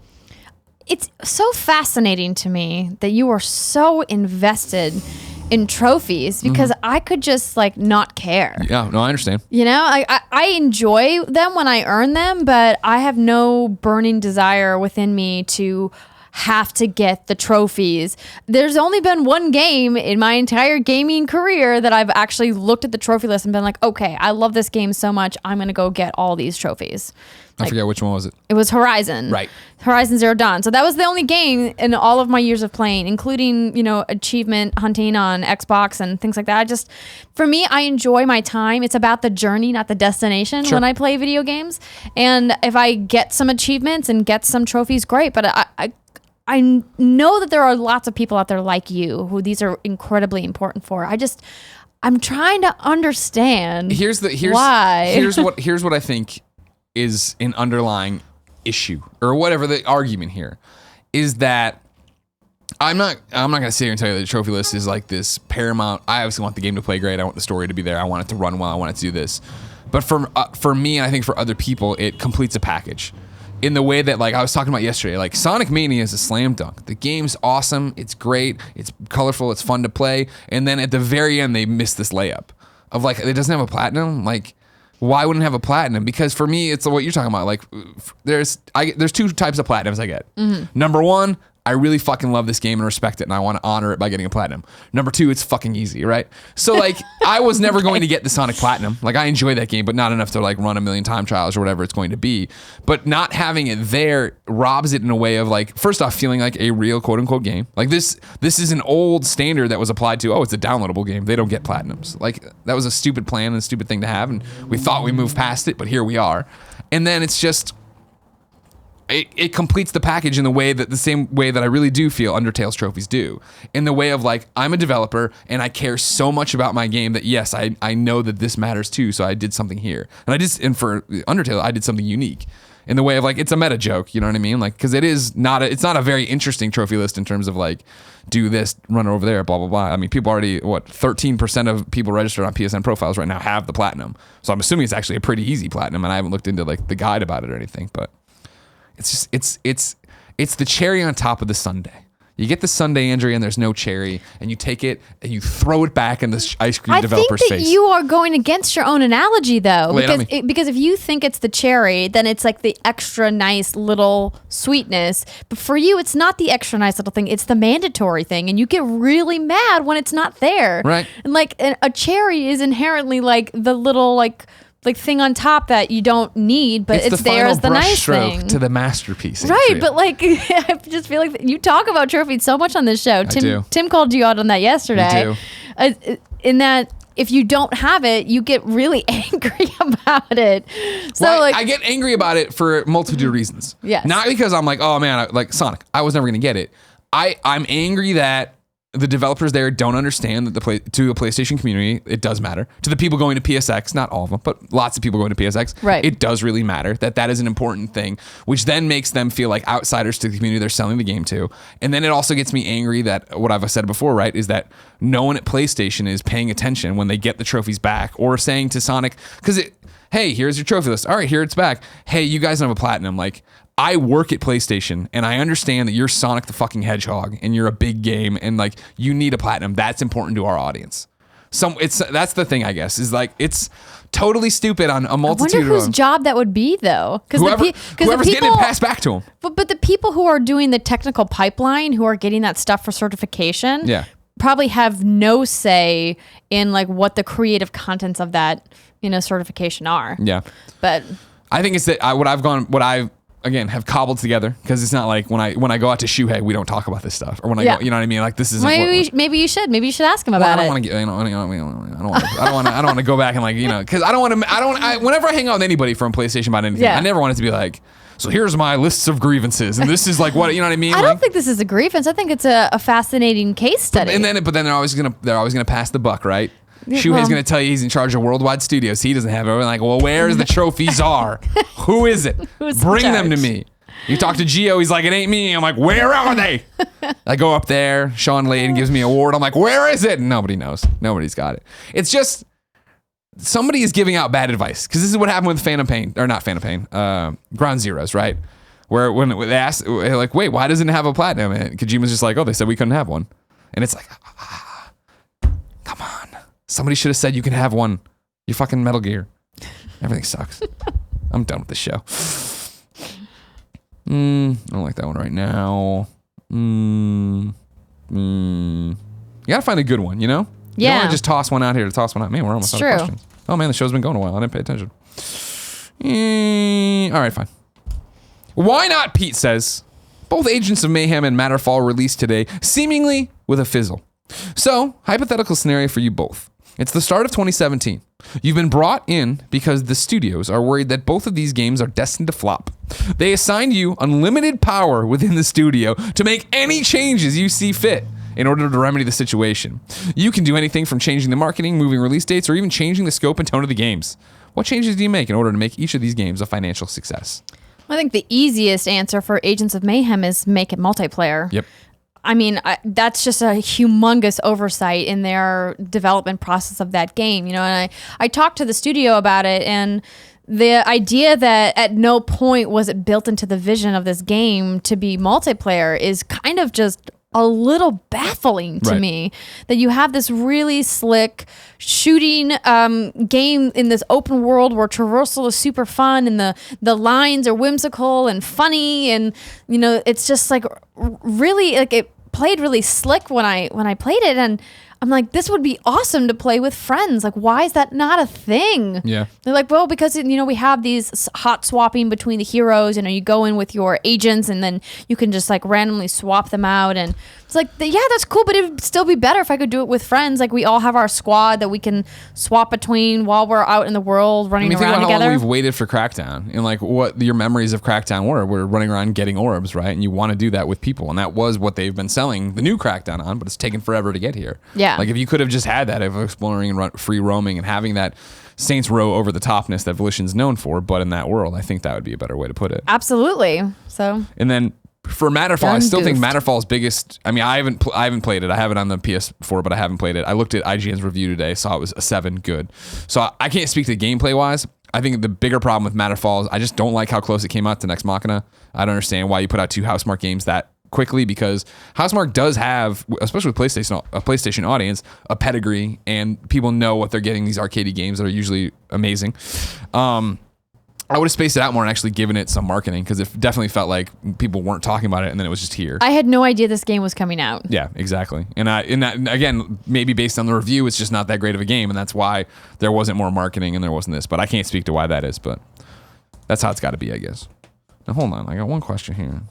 Speaker 2: It's so fascinating to me that you are so invested in trophies, because I could just like not care.
Speaker 1: Yeah, no, I understand.
Speaker 2: I enjoy them when I earn them, but I have no burning desire within me to have to get the trophies. There's only been one game in my entire gaming career that I've actually looked at the trophy list and been like, okay, I love this game so much, I'm going to go get all these trophies.
Speaker 1: I forget which one was it. It
Speaker 2: was Horizon.
Speaker 1: Right.
Speaker 2: Horizon Zero Dawn. So that was the only game in all of my years of playing, including, achievement hunting on Xbox and things like that. For me, I enjoy my time. It's about the journey, not the destination when I play video games. And if I get some achievements and get some trophies, great. But I know that there are lots of people out there like you who these are incredibly important for. I'm trying to understand why.
Speaker 1: Here's what I think is an underlying issue, or whatever the argument here is, that I'm not going to sit here and tell you that the trophy list is like this paramount. I obviously want the game to play great. I want the story to be there. I want it to run well. I want it to do this. But for me, and I think for other people, it completes a package in the way that, like I was talking about yesterday, like Sonic Mania is a slam dunk. The game's awesome. It's great. It's colorful. It's fun to play. And then at the very end, they miss this layup of like, it doesn't have a platinum. Like, why wouldn't it have a platinum? Because for me, it's what you're talking about. Like, there's 2 types of platinums I get. Number one, I really fucking love this game and respect it, and I want to honor it by getting a platinum. Number 2, it's fucking easy, right? So like, I was never going to get the Sonic Platinum. Like, I enjoy that game, but not enough to like run a million time trials or whatever it's going to be. But not having it there robs it in a way of like, first off, feeling like a real quote unquote game. Like this is an old standard that was applied to, it's a downloadable game. They don't get platinums. Like, that was a stupid plan and a stupid thing to have, and we thought we moved past it, but here we are. And then it's just, it completes the package in the same way that I really do feel Undertale's trophies do. In the way of like, I'm a developer and I care so much about my game that yes, I know that this matters too, so I did something here. And for Undertale, I did something unique. In the way of like, it's a meta joke, you know what I mean? Like, because it's not a very interesting trophy list in terms of like, do this, run over there, blah, blah, blah. I mean, people already, 13% of people registered on PSN profiles right now have the platinum. So I'm assuming it's actually a pretty easy platinum, and I haven't looked into like the guide about it or anything, but it's just, it's the cherry on top of the sundae. You get the sundae, Andrea, and there's no cherry, and you take it and you throw it back in the ice cream developer's face.
Speaker 2: I think that you are going against your own analogy, though, because if you think it's the cherry, then it's like the extra nice little sweetness. But for you, it's not the extra nice little thing; it's the mandatory thing, and you get really mad when it's not there.
Speaker 1: Right.
Speaker 2: And like a cherry is inherently like the little like thing on top that you don't need, but it's there as the nice thing
Speaker 1: to the masterpiece.
Speaker 2: Right, Andrea. But like, I just feel like you talk about trophies so much on this show. Tim called you out on that yesterday. In that, if you don't have it, you get really angry about it. So
Speaker 1: I get angry about it for a multitude of reasons.
Speaker 2: Yes.
Speaker 1: Not because I'm like, oh man, like Sonic, I was never going to get it. I'm angry that the developers there don't understand that to the PlayStation community, it does matter. To the people going to PSX, not all of them, but lots of people going to PSX,
Speaker 2: right.
Speaker 1: It does really matter that is an important thing, which then makes them feel like outsiders to the community they're selling the game to. And then it also gets me angry that what I've said before, right, is that no one at PlayStation is paying attention when they get the trophies back or saying to Sonic, because hey, here's your trophy list. All right, here it's back. Hey, you guys don't have a platinum. Like, I work at PlayStation and I understand that you're Sonic the fucking Hedgehog and you're a big game and like you need a platinum. That's important to our audience. That's the thing, I guess, is like it's totally stupid on a multitude of...
Speaker 2: I wonder whose job that would be, though.
Speaker 1: Whoever's getting it passed back to them.
Speaker 2: But the people who are doing the technical pipeline, who are getting that stuff for certification, probably have no say in like what the creative contents of that certification are.
Speaker 1: Yeah.
Speaker 2: But
Speaker 1: I think it's that again, have cobbled together, because it's not like when I go out to Shuhei, we don't talk about this stuff, or when I go, you know what I mean? Like this is
Speaker 2: maybe you should ask him about it.
Speaker 1: I don't want to go back and like because whenever I hang out with anybody from PlayStation about anything, I never want it to be like, so here's my lists of grievances, and this is like what I mean.
Speaker 2: I don't think this is a grievance. I think it's a fascinating case study.
Speaker 1: But then they're always gonna pass the buck, right? Shuhei's going to tell you he's in charge of Worldwide Studios. He doesn't have it. We're like, well, where's the trophy czar? Who is it? Bring them to me. You talk to Gio, he's like, it ain't me. I'm like, where are they? I go up there. Sean Layden gives me an award. I'm like, where is it? And nobody knows. Nobody's got it. It's just somebody is giving out bad advice, because this is what happened with Ground Zeroes, right? Where when they asked, like, wait, why doesn't it have a platinum? And Kojima's just like, oh, they said we couldn't have one. And it's like, come on. Somebody should have said you can have one. You fucking Metal Gear. Everything sucks. I'm done with this show. I don't like that one right now. You gotta find a good one,
Speaker 2: Yeah.
Speaker 1: You don't want to just toss one out here to toss one out. Man, we're almost out of questions. Oh man, the show's been going a while. I didn't pay attention. All right, fine. Why not, Pete says. Both Agents of Mayhem and Matterfall released today, seemingly with a fizzle. So, hypothetical scenario for you both. It's the start of 2017. You've been brought in because the studios are worried that both of these games are destined to flop. They assigned you unlimited power within the studio to make any changes you see fit in order to remedy the situation. You can do anything from changing the marketing, moving release dates, or even changing the scope and tone of the games. What changes do you make in order to make each of these games a financial success?
Speaker 2: I think the easiest answer for Agents of Mayhem is make it multiplayer.
Speaker 1: Yep.
Speaker 2: I mean, that's just a humongous oversight in their development process of that game, and I talked to the studio about it, and the idea that at no point was it built into the vision of this game to be multiplayer is kind of just a little baffling to me that you have this really slick shooting game in this open world where traversal is super fun and the lines are whimsical and funny, and you know, it's just like really like it played really slick when I played it, and I'm like, this would be awesome to play with friends. Like, why is that not a thing?
Speaker 1: Yeah.
Speaker 2: They're like, well, because, you know, we have these hot swapping between the heroes. You know, you go in with your agents and then you can just like randomly swap them out. And it's like, yeah, that's cool, but it would still be better if I could do it with friends. Like, we all have our squad that we can swap between while we're out in the world running
Speaker 1: think
Speaker 2: around
Speaker 1: about
Speaker 2: together.
Speaker 1: how long we've waited for Crackdown and like what your memories of Crackdown were. We're running around getting orbs, right? And you want to do that with people. And that was what they've been selling the new Crackdown on, but it's taken forever to get here.
Speaker 2: Yeah.
Speaker 1: Like if you could have just had that of exploring and free roaming and having that Saints Row over the topness that Volition's known for, but in that world, I think that would be a better way to put it.
Speaker 2: Absolutely. So.
Speaker 1: And then for Matterfall,
Speaker 2: Done
Speaker 1: I still think
Speaker 2: goofed.
Speaker 1: Matterfall's biggest. I mean, I haven't played it. I have it on the PS4, but I haven't played it. I looked at IGN's review today, saw it was a 7, good. So I can't speak to gameplay wise. I think the bigger problem with Matterfall is I just don't like how close it came out to Next Machina. I don't understand why you put out 2 Housemarque games that quickly, because Housemarque does have, especially with PlayStation audience, a pedigree, and people know what they're getting. These arcadey games that are usually amazing. I would have spaced it out more and actually given it some marketing, because it definitely felt like people weren't talking about it and then it was just here.
Speaker 2: I had no idea this game was coming out.
Speaker 1: Yeah, exactly. And again, maybe based on the review, it's just not that great of a game, and that's why there wasn't more marketing and there wasn't this. But I can't speak to why that is, but that's how it's got to be, I guess. Now hold on, I got one question here.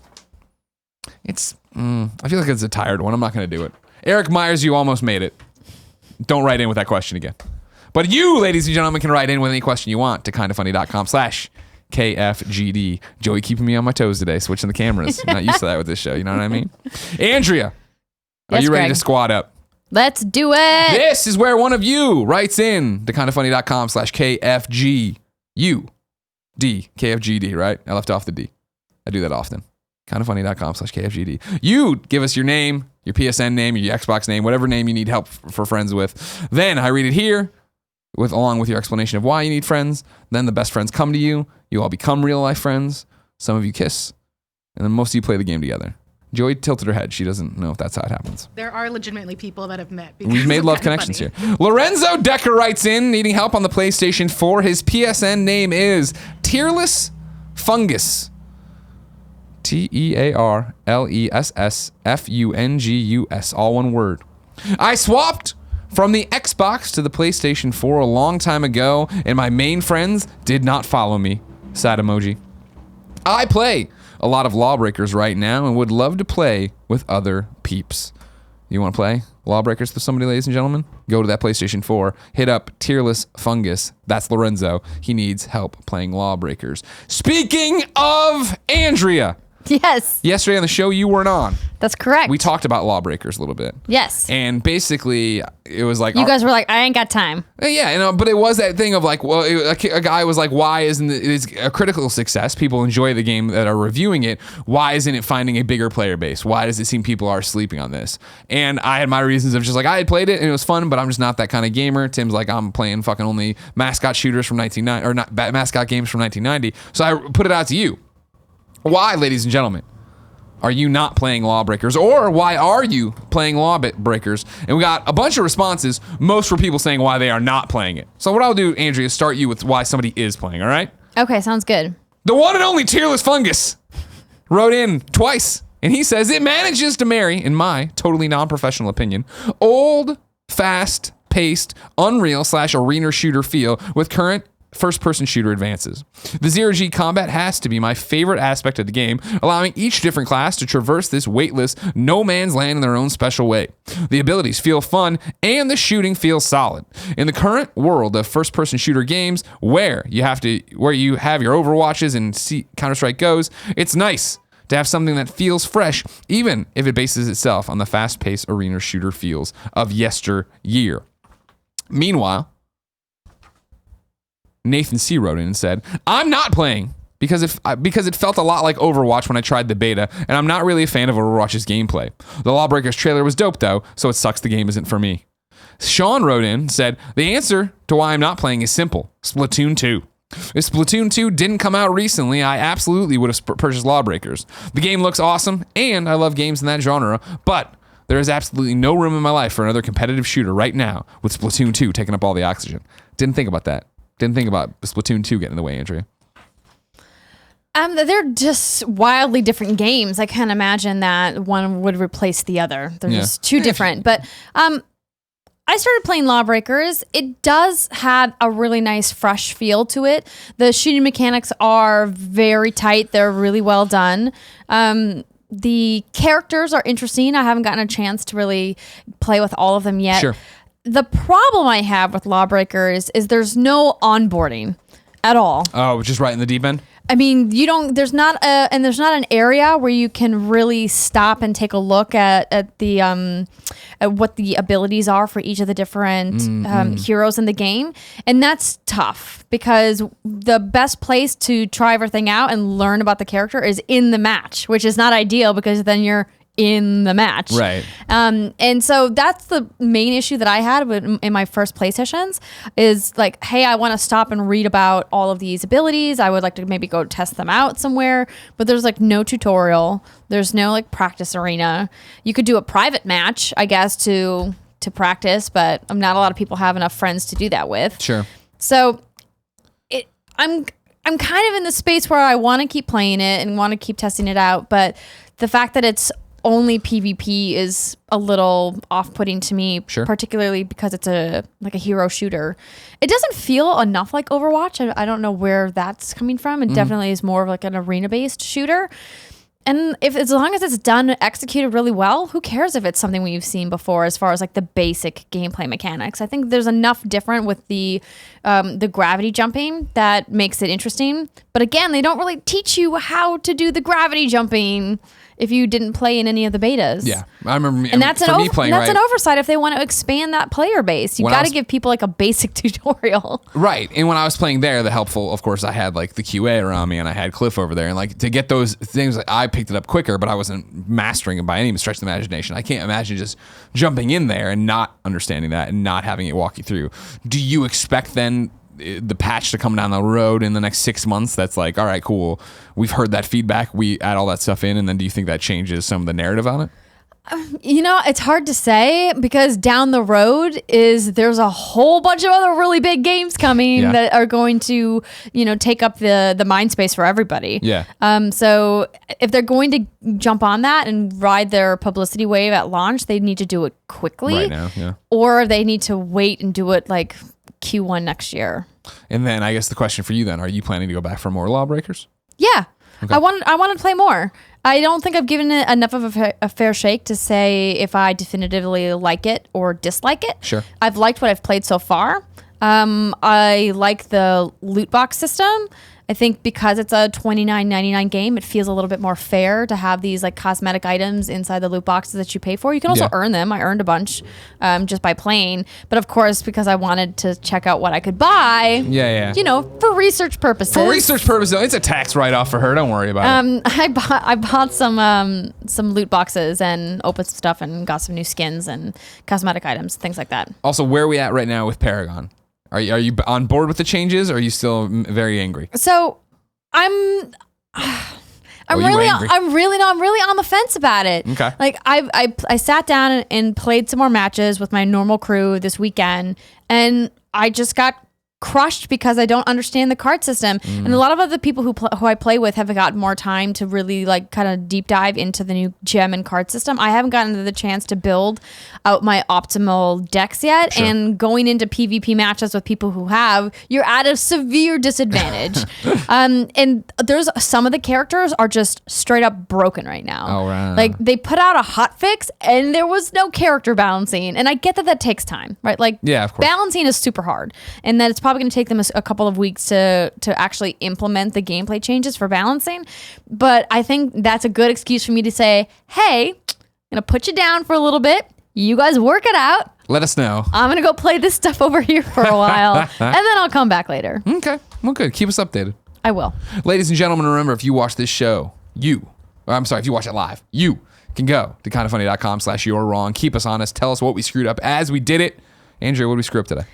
Speaker 1: I feel like it's a tired one. I'm not going to do it. Eric Myers, you almost made it. Don't write in with that question again. But you, ladies and gentlemen, can write in with any question you want to kindafunny.com/KFGD. Joey keeping me on my toes today, switching the cameras. I'm not used to that with this show, you know what I mean? Andrea, are you ready to squad up?
Speaker 2: Let's do it.
Speaker 1: This is where one of you writes in to kindafunny.com/KFGUD. KFGD, right? I left off the D. I do that often. Kindafunny.com/KFGD. You give us your name, your PSN name, your Xbox name, whatever name you need help for friends with. Then I read it here along with your explanation of why you need friends. Then the best friends come to you. You all become real life friends. Some of you kiss. And then most of you play the game together. Joey tilted her head. She doesn't know if that's how it happens.
Speaker 4: There are legitimately people that have met.
Speaker 1: We've made love connections here. Lorenzo Decker writes in, needing help on the PlayStation 4. His PSN name is Tearless Fungus. TEARLESSFUNGUS, all one word. I swapped from the Xbox to the PlayStation 4 a long time ago, and my main friends did not follow me. Sad emoji. I play a lot of Lawbreakers right now and would love to play with other peeps. You want to play Lawbreakers with somebody, ladies and gentlemen? Go to that PlayStation 4, hit up Tearless Fungus. That's Lorenzo. He needs help playing Lawbreakers. Speaking of Andrea.
Speaker 2: Yes.
Speaker 1: Yesterday on the show, you weren't on.
Speaker 2: That's correct.
Speaker 1: We talked about Lawbreakers a little bit.
Speaker 2: Yes.
Speaker 1: And basically, it was like...
Speaker 2: You guys were like, I ain't got time.
Speaker 1: Yeah, you know, but it was that thing of like, well, a guy was like, why isn't it's a critical success? People enjoy the game that are reviewing it. Why isn't it finding a bigger player base? Why does it seem people are sleeping on this? And I had my reasons of just like, I had played it and it was fun, but I'm just not that kind of gamer. Tim's like, I'm playing fucking only mascot shooters from 1990, or not mascot games from 1990. So I put it out to you. Why, ladies and gentlemen, are you not playing Lawbreakers? Or why are you playing Lawbreakers? And we got a bunch of responses, most for people saying why they are not playing it. So what I'll do, Andrea, is start you with why somebody is playing, all right?
Speaker 2: Okay, sounds good.
Speaker 1: The one and only Tearless Fungus wrote in twice, and he says, it manages to marry, in my totally non-professional opinion, old, fast-paced, Unreal/arena shooter feel with current first-person shooter advances. The zero-G combat has to be my favorite aspect of the game, allowing each different class to traverse this weightless no man's land in their own special way. The abilities feel fun, and the shooting feels solid. In the current world of first-person shooter games, where you have your Overwatches and see Counter-Strike goes, it's nice to have something that feels fresh, even if it bases itself on the fast-paced arena shooter feels of yesteryear. Meanwhile, Nathan C. wrote in and said, I'm not playing because it felt a lot like Overwatch when I tried the beta, and I'm not really a fan of Overwatch's gameplay. The Lawbreakers trailer was dope though, so it sucks the game isn't for me. Sean wrote in and said, the answer to why I'm not playing is simple. Splatoon 2. If Splatoon 2 didn't come out recently, I absolutely would have purchased Lawbreakers. The game looks awesome, and I love games in that genre, but there is absolutely no room in my life for another competitive shooter right now with Splatoon 2 taking up all the oxygen. Didn't think about that. Didn't think about Splatoon 2 getting in the way, Andrea.
Speaker 2: They're just wildly different games. I can't imagine that one would replace the other. They're just too different. But I started playing Lawbreakers. It does have a really nice, fresh feel to it. The shooting mechanics are very tight. They're really well done. The characters are interesting. I haven't gotten a chance to really play with all of them yet.
Speaker 1: Sure.
Speaker 2: The problem I have with Lawbreakers is there's no onboarding at all.
Speaker 1: Oh, just right in the deep end?
Speaker 2: I mean, there's not an area where you can really stop and take a look at what the abilities are for each of the different heroes in the game. And that's tough because the best place to try everything out and learn about the character is in the match, which is not ideal because then you're in the match.
Speaker 1: Right.
Speaker 2: And so that's the main issue that I had in my first play sessions is like, hey, I want to stop and read about all of these abilities. I would like to maybe go test them out somewhere, but there's like no tutorial. There's no like practice arena. You could do a private match, I guess, to practice, but not a lot of people have enough friends to do that with.
Speaker 1: Sure.
Speaker 2: So I'm kind of in the space where I want to keep playing it and want to keep testing it out, but the fact that it's only PvP is a little off-putting to me, particularly because it's a hero shooter. It doesn't feel enough like Overwatch. I don't know where that's coming from. It definitely is more of like an arena-based shooter. And as long as it's done, executed really well, who cares if it's something we've seen before as far as like the basic gameplay mechanics? I think there's enough different with the gravity jumping that makes it interesting. But again, they don't really teach you how to do the gravity jumping if you didn't play in any of the betas.
Speaker 1: Yeah, I remember.
Speaker 2: And that's an oversight if they want to expand that player base. You got to give people like a basic tutorial.
Speaker 1: Right. And when I was playing there, the helpful, of course, I had like the QA around me and I had Cliff over there. And like to get those things, like, I picked it up quicker, but I wasn't mastering it by any stretch of the imagination. I can't imagine just jumping in there and not understanding that and not having it walk you through. Do you expect then the patch to come down the road in the next 6 months that's like, all right, cool, we've heard that feedback, we add all that stuff in, and then do you think that changes some of the narrative on it?
Speaker 2: It's hard to say because down the road there's a whole bunch of other really big games coming that are going to, take up the mind space for everybody.
Speaker 1: Yeah.
Speaker 2: So if they're going to jump on that and ride their publicity wave at launch, they need to do it quickly.
Speaker 1: Right now, yeah.
Speaker 2: Or they need to wait and do it like Q1 next year.
Speaker 1: And then I guess the question for you then, are you planning to go back for more Lawbreakers?
Speaker 2: Yeah.
Speaker 1: Okay.
Speaker 2: I want to play more. I don't think I've given it enough of a fair shake to say if I definitively like it or dislike it.
Speaker 1: Sure.
Speaker 2: I've liked what I've played so far. I like the loot box system. I think because it's a $29.99 game, it feels a little bit more fair to have these like cosmetic items inside the loot boxes that you pay for. You can also earn them. I earned a bunch just by playing. But of course, because I wanted to check out what I could buy, for research purposes.
Speaker 1: For research purposes, it's a tax write-off for her. Don't worry about it.
Speaker 2: I bought some loot boxes and opened some stuff and got some new skins and cosmetic items, things like that.
Speaker 1: Also, where are we at right now with Paragon? Are you on board with the changes, or are you still very angry?
Speaker 2: So I'm really on the fence about it.
Speaker 1: Okay.
Speaker 2: Like I sat down and played some more matches with my normal crew this weekend, and I just got crushed because I don't understand the card system. And a lot of other people who I play with have got more time to really like kind of deep dive into the new gem and card system. I haven't gotten the chance to build out my optimal decks yet.
Speaker 1: Sure.
Speaker 2: And going into PvP matches with people who have, you're at a severe disadvantage. And there's some of the characters are just straight up broken right now.
Speaker 1: Oh, right.
Speaker 2: Like they put out a hot fix and there was no character balancing. And I get that takes time, right? Like
Speaker 1: of course.
Speaker 2: Balancing is super hard, and that it's probably going to take them a couple of weeks to actually implement the gameplay changes for balancing. But I think that's a good excuse for me to say, hey, I'm going to put you down for a little bit. You guys work it out.
Speaker 1: Let us know.
Speaker 2: I'm going to go play this stuff over here for a while, and then I'll come back later.
Speaker 1: Okay. Well, good. Keep us updated.
Speaker 2: I will.
Speaker 1: Ladies and gentlemen, remember, if you watch this show, if you watch it live, you can go to kindafunny.com/you're-wrong. Keep us honest. Tell us what we screwed up as we did it. Andrea, what did we screw up today?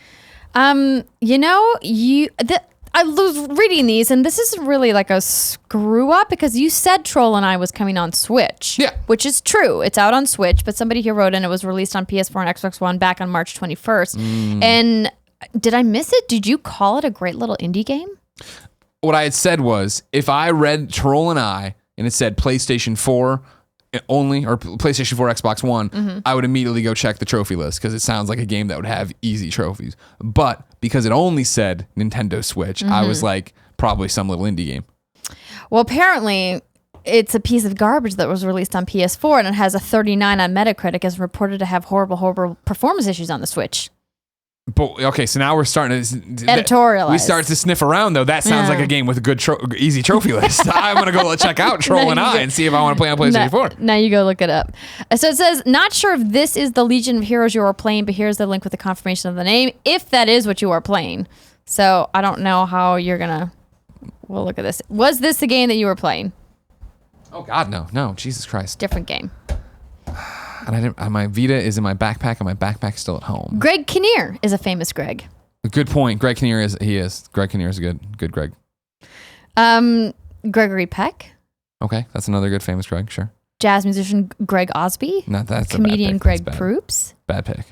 Speaker 2: I was reading these, and this isn't really like a screw up because you said Troll and I was coming on Switch.
Speaker 1: Yeah.
Speaker 2: Which is true. It's out on Switch, but somebody here wrote in it was released on PS4 and Xbox One back on March 21st. And did I miss it? Did you call it a great little indie game?
Speaker 1: What I had said was, if I read Troll and I, and it said PlayStation 4 only, or PlayStation 4, Xbox One, I would immediately go check the trophy list because it sounds like a game that would have easy trophies. But because it only said Nintendo Switch, I was like, probably some little indie game.
Speaker 2: Well, apparently it's a piece of garbage that was released on PS4 and it has a 39 on Metacritic, is reported to have horrible performance issues on the Switch.
Speaker 1: But okay, so now we're starting to
Speaker 2: Editorialize.
Speaker 1: We start to sniff around though. That sounds like a game with a good easy trophy list. I'm gonna go check out Troll and I and see if I want to play on PlayStation 4.
Speaker 2: Now you go look it up. So it says, not sure if this is the Legion of Heroes you are playing, but here's the link with the confirmation of the name, if that is what you are playing. So I don't know how you're gonna. We'll look at this. Was this the game that you were playing?
Speaker 1: Oh God, no, Jesus Christ.
Speaker 2: Different game.
Speaker 1: And my Vita is in my backpack, and my backpack's still at home.
Speaker 2: Greg Kinnear is a famous Greg.
Speaker 1: Good point. Greg Kinnear is. Greg Kinnear is a good Greg.
Speaker 2: Gregory Peck.
Speaker 1: Okay, that's another good famous Greg. Sure.
Speaker 2: Jazz musician Greg Osby.
Speaker 1: Not that's
Speaker 2: comedian
Speaker 1: a bad pick.
Speaker 2: Greg Proops.
Speaker 1: Bad pick.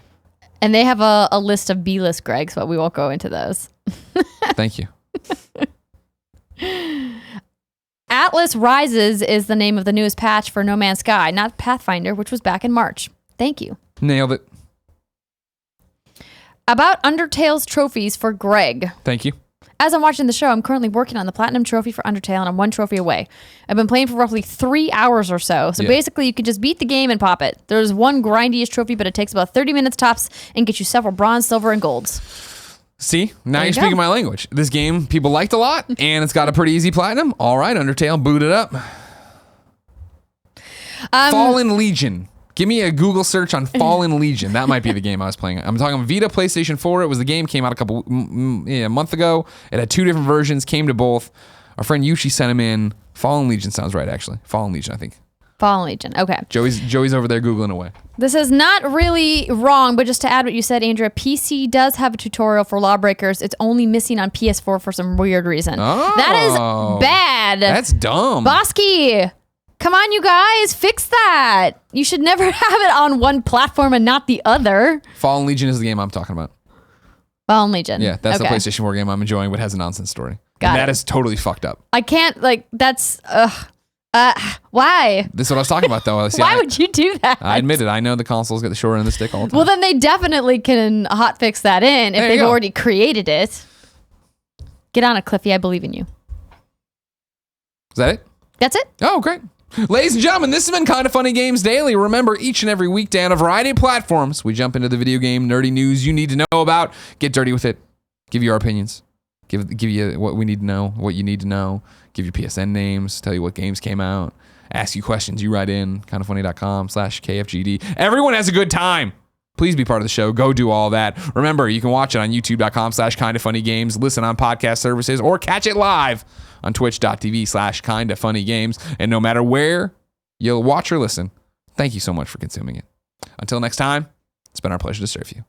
Speaker 2: And they have a list of B-list Gregs, but we won't go into those.
Speaker 1: Thank you.
Speaker 2: Atlas Rises is the name of the newest patch for No Man's Sky, not Pathfinder, which was back in March. Thank you.
Speaker 1: Nailed it.
Speaker 2: About Undertale's trophies for Greg.
Speaker 1: Thank you.
Speaker 2: As I'm watching the show, I'm currently working on the Platinum Trophy for Undertale, and I'm 1 trophy away. I've been playing for roughly 3 hours or so. So basically, you can just beat the game and pop it. There's one grindy-ish trophy, but it takes about 30 minutes tops and gets you several bronze, silver, and golds.
Speaker 1: See, now
Speaker 2: There
Speaker 1: you're
Speaker 2: you
Speaker 1: speaking
Speaker 2: go.
Speaker 1: my language. This game people liked a lot, and it's got a pretty easy platinum. All right, Undertale, boot it up. Fallen Legion. Give me a Google search on Fallen Legion. That might be the game I was playing. I'm talking Vita, PlayStation 4. It was the game, came out a month ago. It had 2 different versions, came to both. Our friend Yushi sent him in. Fallen Legion sounds right, actually. Fallen Legion, I think.
Speaker 2: Fallen Legion. Okay.
Speaker 1: Joey's over there Googling away.
Speaker 2: This is not really wrong, but just to add what you said, Andrea, PC does have a tutorial for Lawbreakers. It's only missing on PS4 for some weird reason.
Speaker 1: Oh.
Speaker 2: That is bad.
Speaker 1: That's dumb.
Speaker 2: Bosky, come on, you guys, fix that. You should never have it on one platform and not the other.
Speaker 1: Fallen Legion is the game I'm talking about.
Speaker 2: Fallen Legion.
Speaker 1: Yeah, that's
Speaker 2: okay.
Speaker 1: the PlayStation 4 game I'm enjoying, but has a nonsense story.
Speaker 2: Got
Speaker 1: That
Speaker 2: it.
Speaker 1: is totally fucked up.
Speaker 2: I can't, that's, why?
Speaker 1: This is what I was talking about, though. See,
Speaker 2: Why would you do that?
Speaker 1: I admit it. I know the consoles get the short end of the stick all the time.
Speaker 2: Well, then they definitely can hotfix that in if
Speaker 1: There you
Speaker 2: they've
Speaker 1: go.
Speaker 2: already created it. Get on it, Cliffy. I believe in you.
Speaker 1: Is that it?
Speaker 2: That's it.
Speaker 1: Oh, great. Ladies and gentlemen, this has been Kinda Funny Games Daily. Remember, each and every weekday on a variety of platforms, we jump into the video game nerdy news you need to know about, get dirty with it, give you our opinions, give you what we need to know, what you need to know, give you PSN names, tell you what games came out, ask you questions. You write in, kindafunny.com/KFGD. Everyone has a good time. Please be part of the show. Go do all that. Remember, you can watch it on youtube.com/kindafunnygames, listen on podcast services, or catch it live on twitch.tv/kindafunnygames. And no matter where you'll watch or listen, thank you so much for consuming it. Until next time, it's been our pleasure to serve you.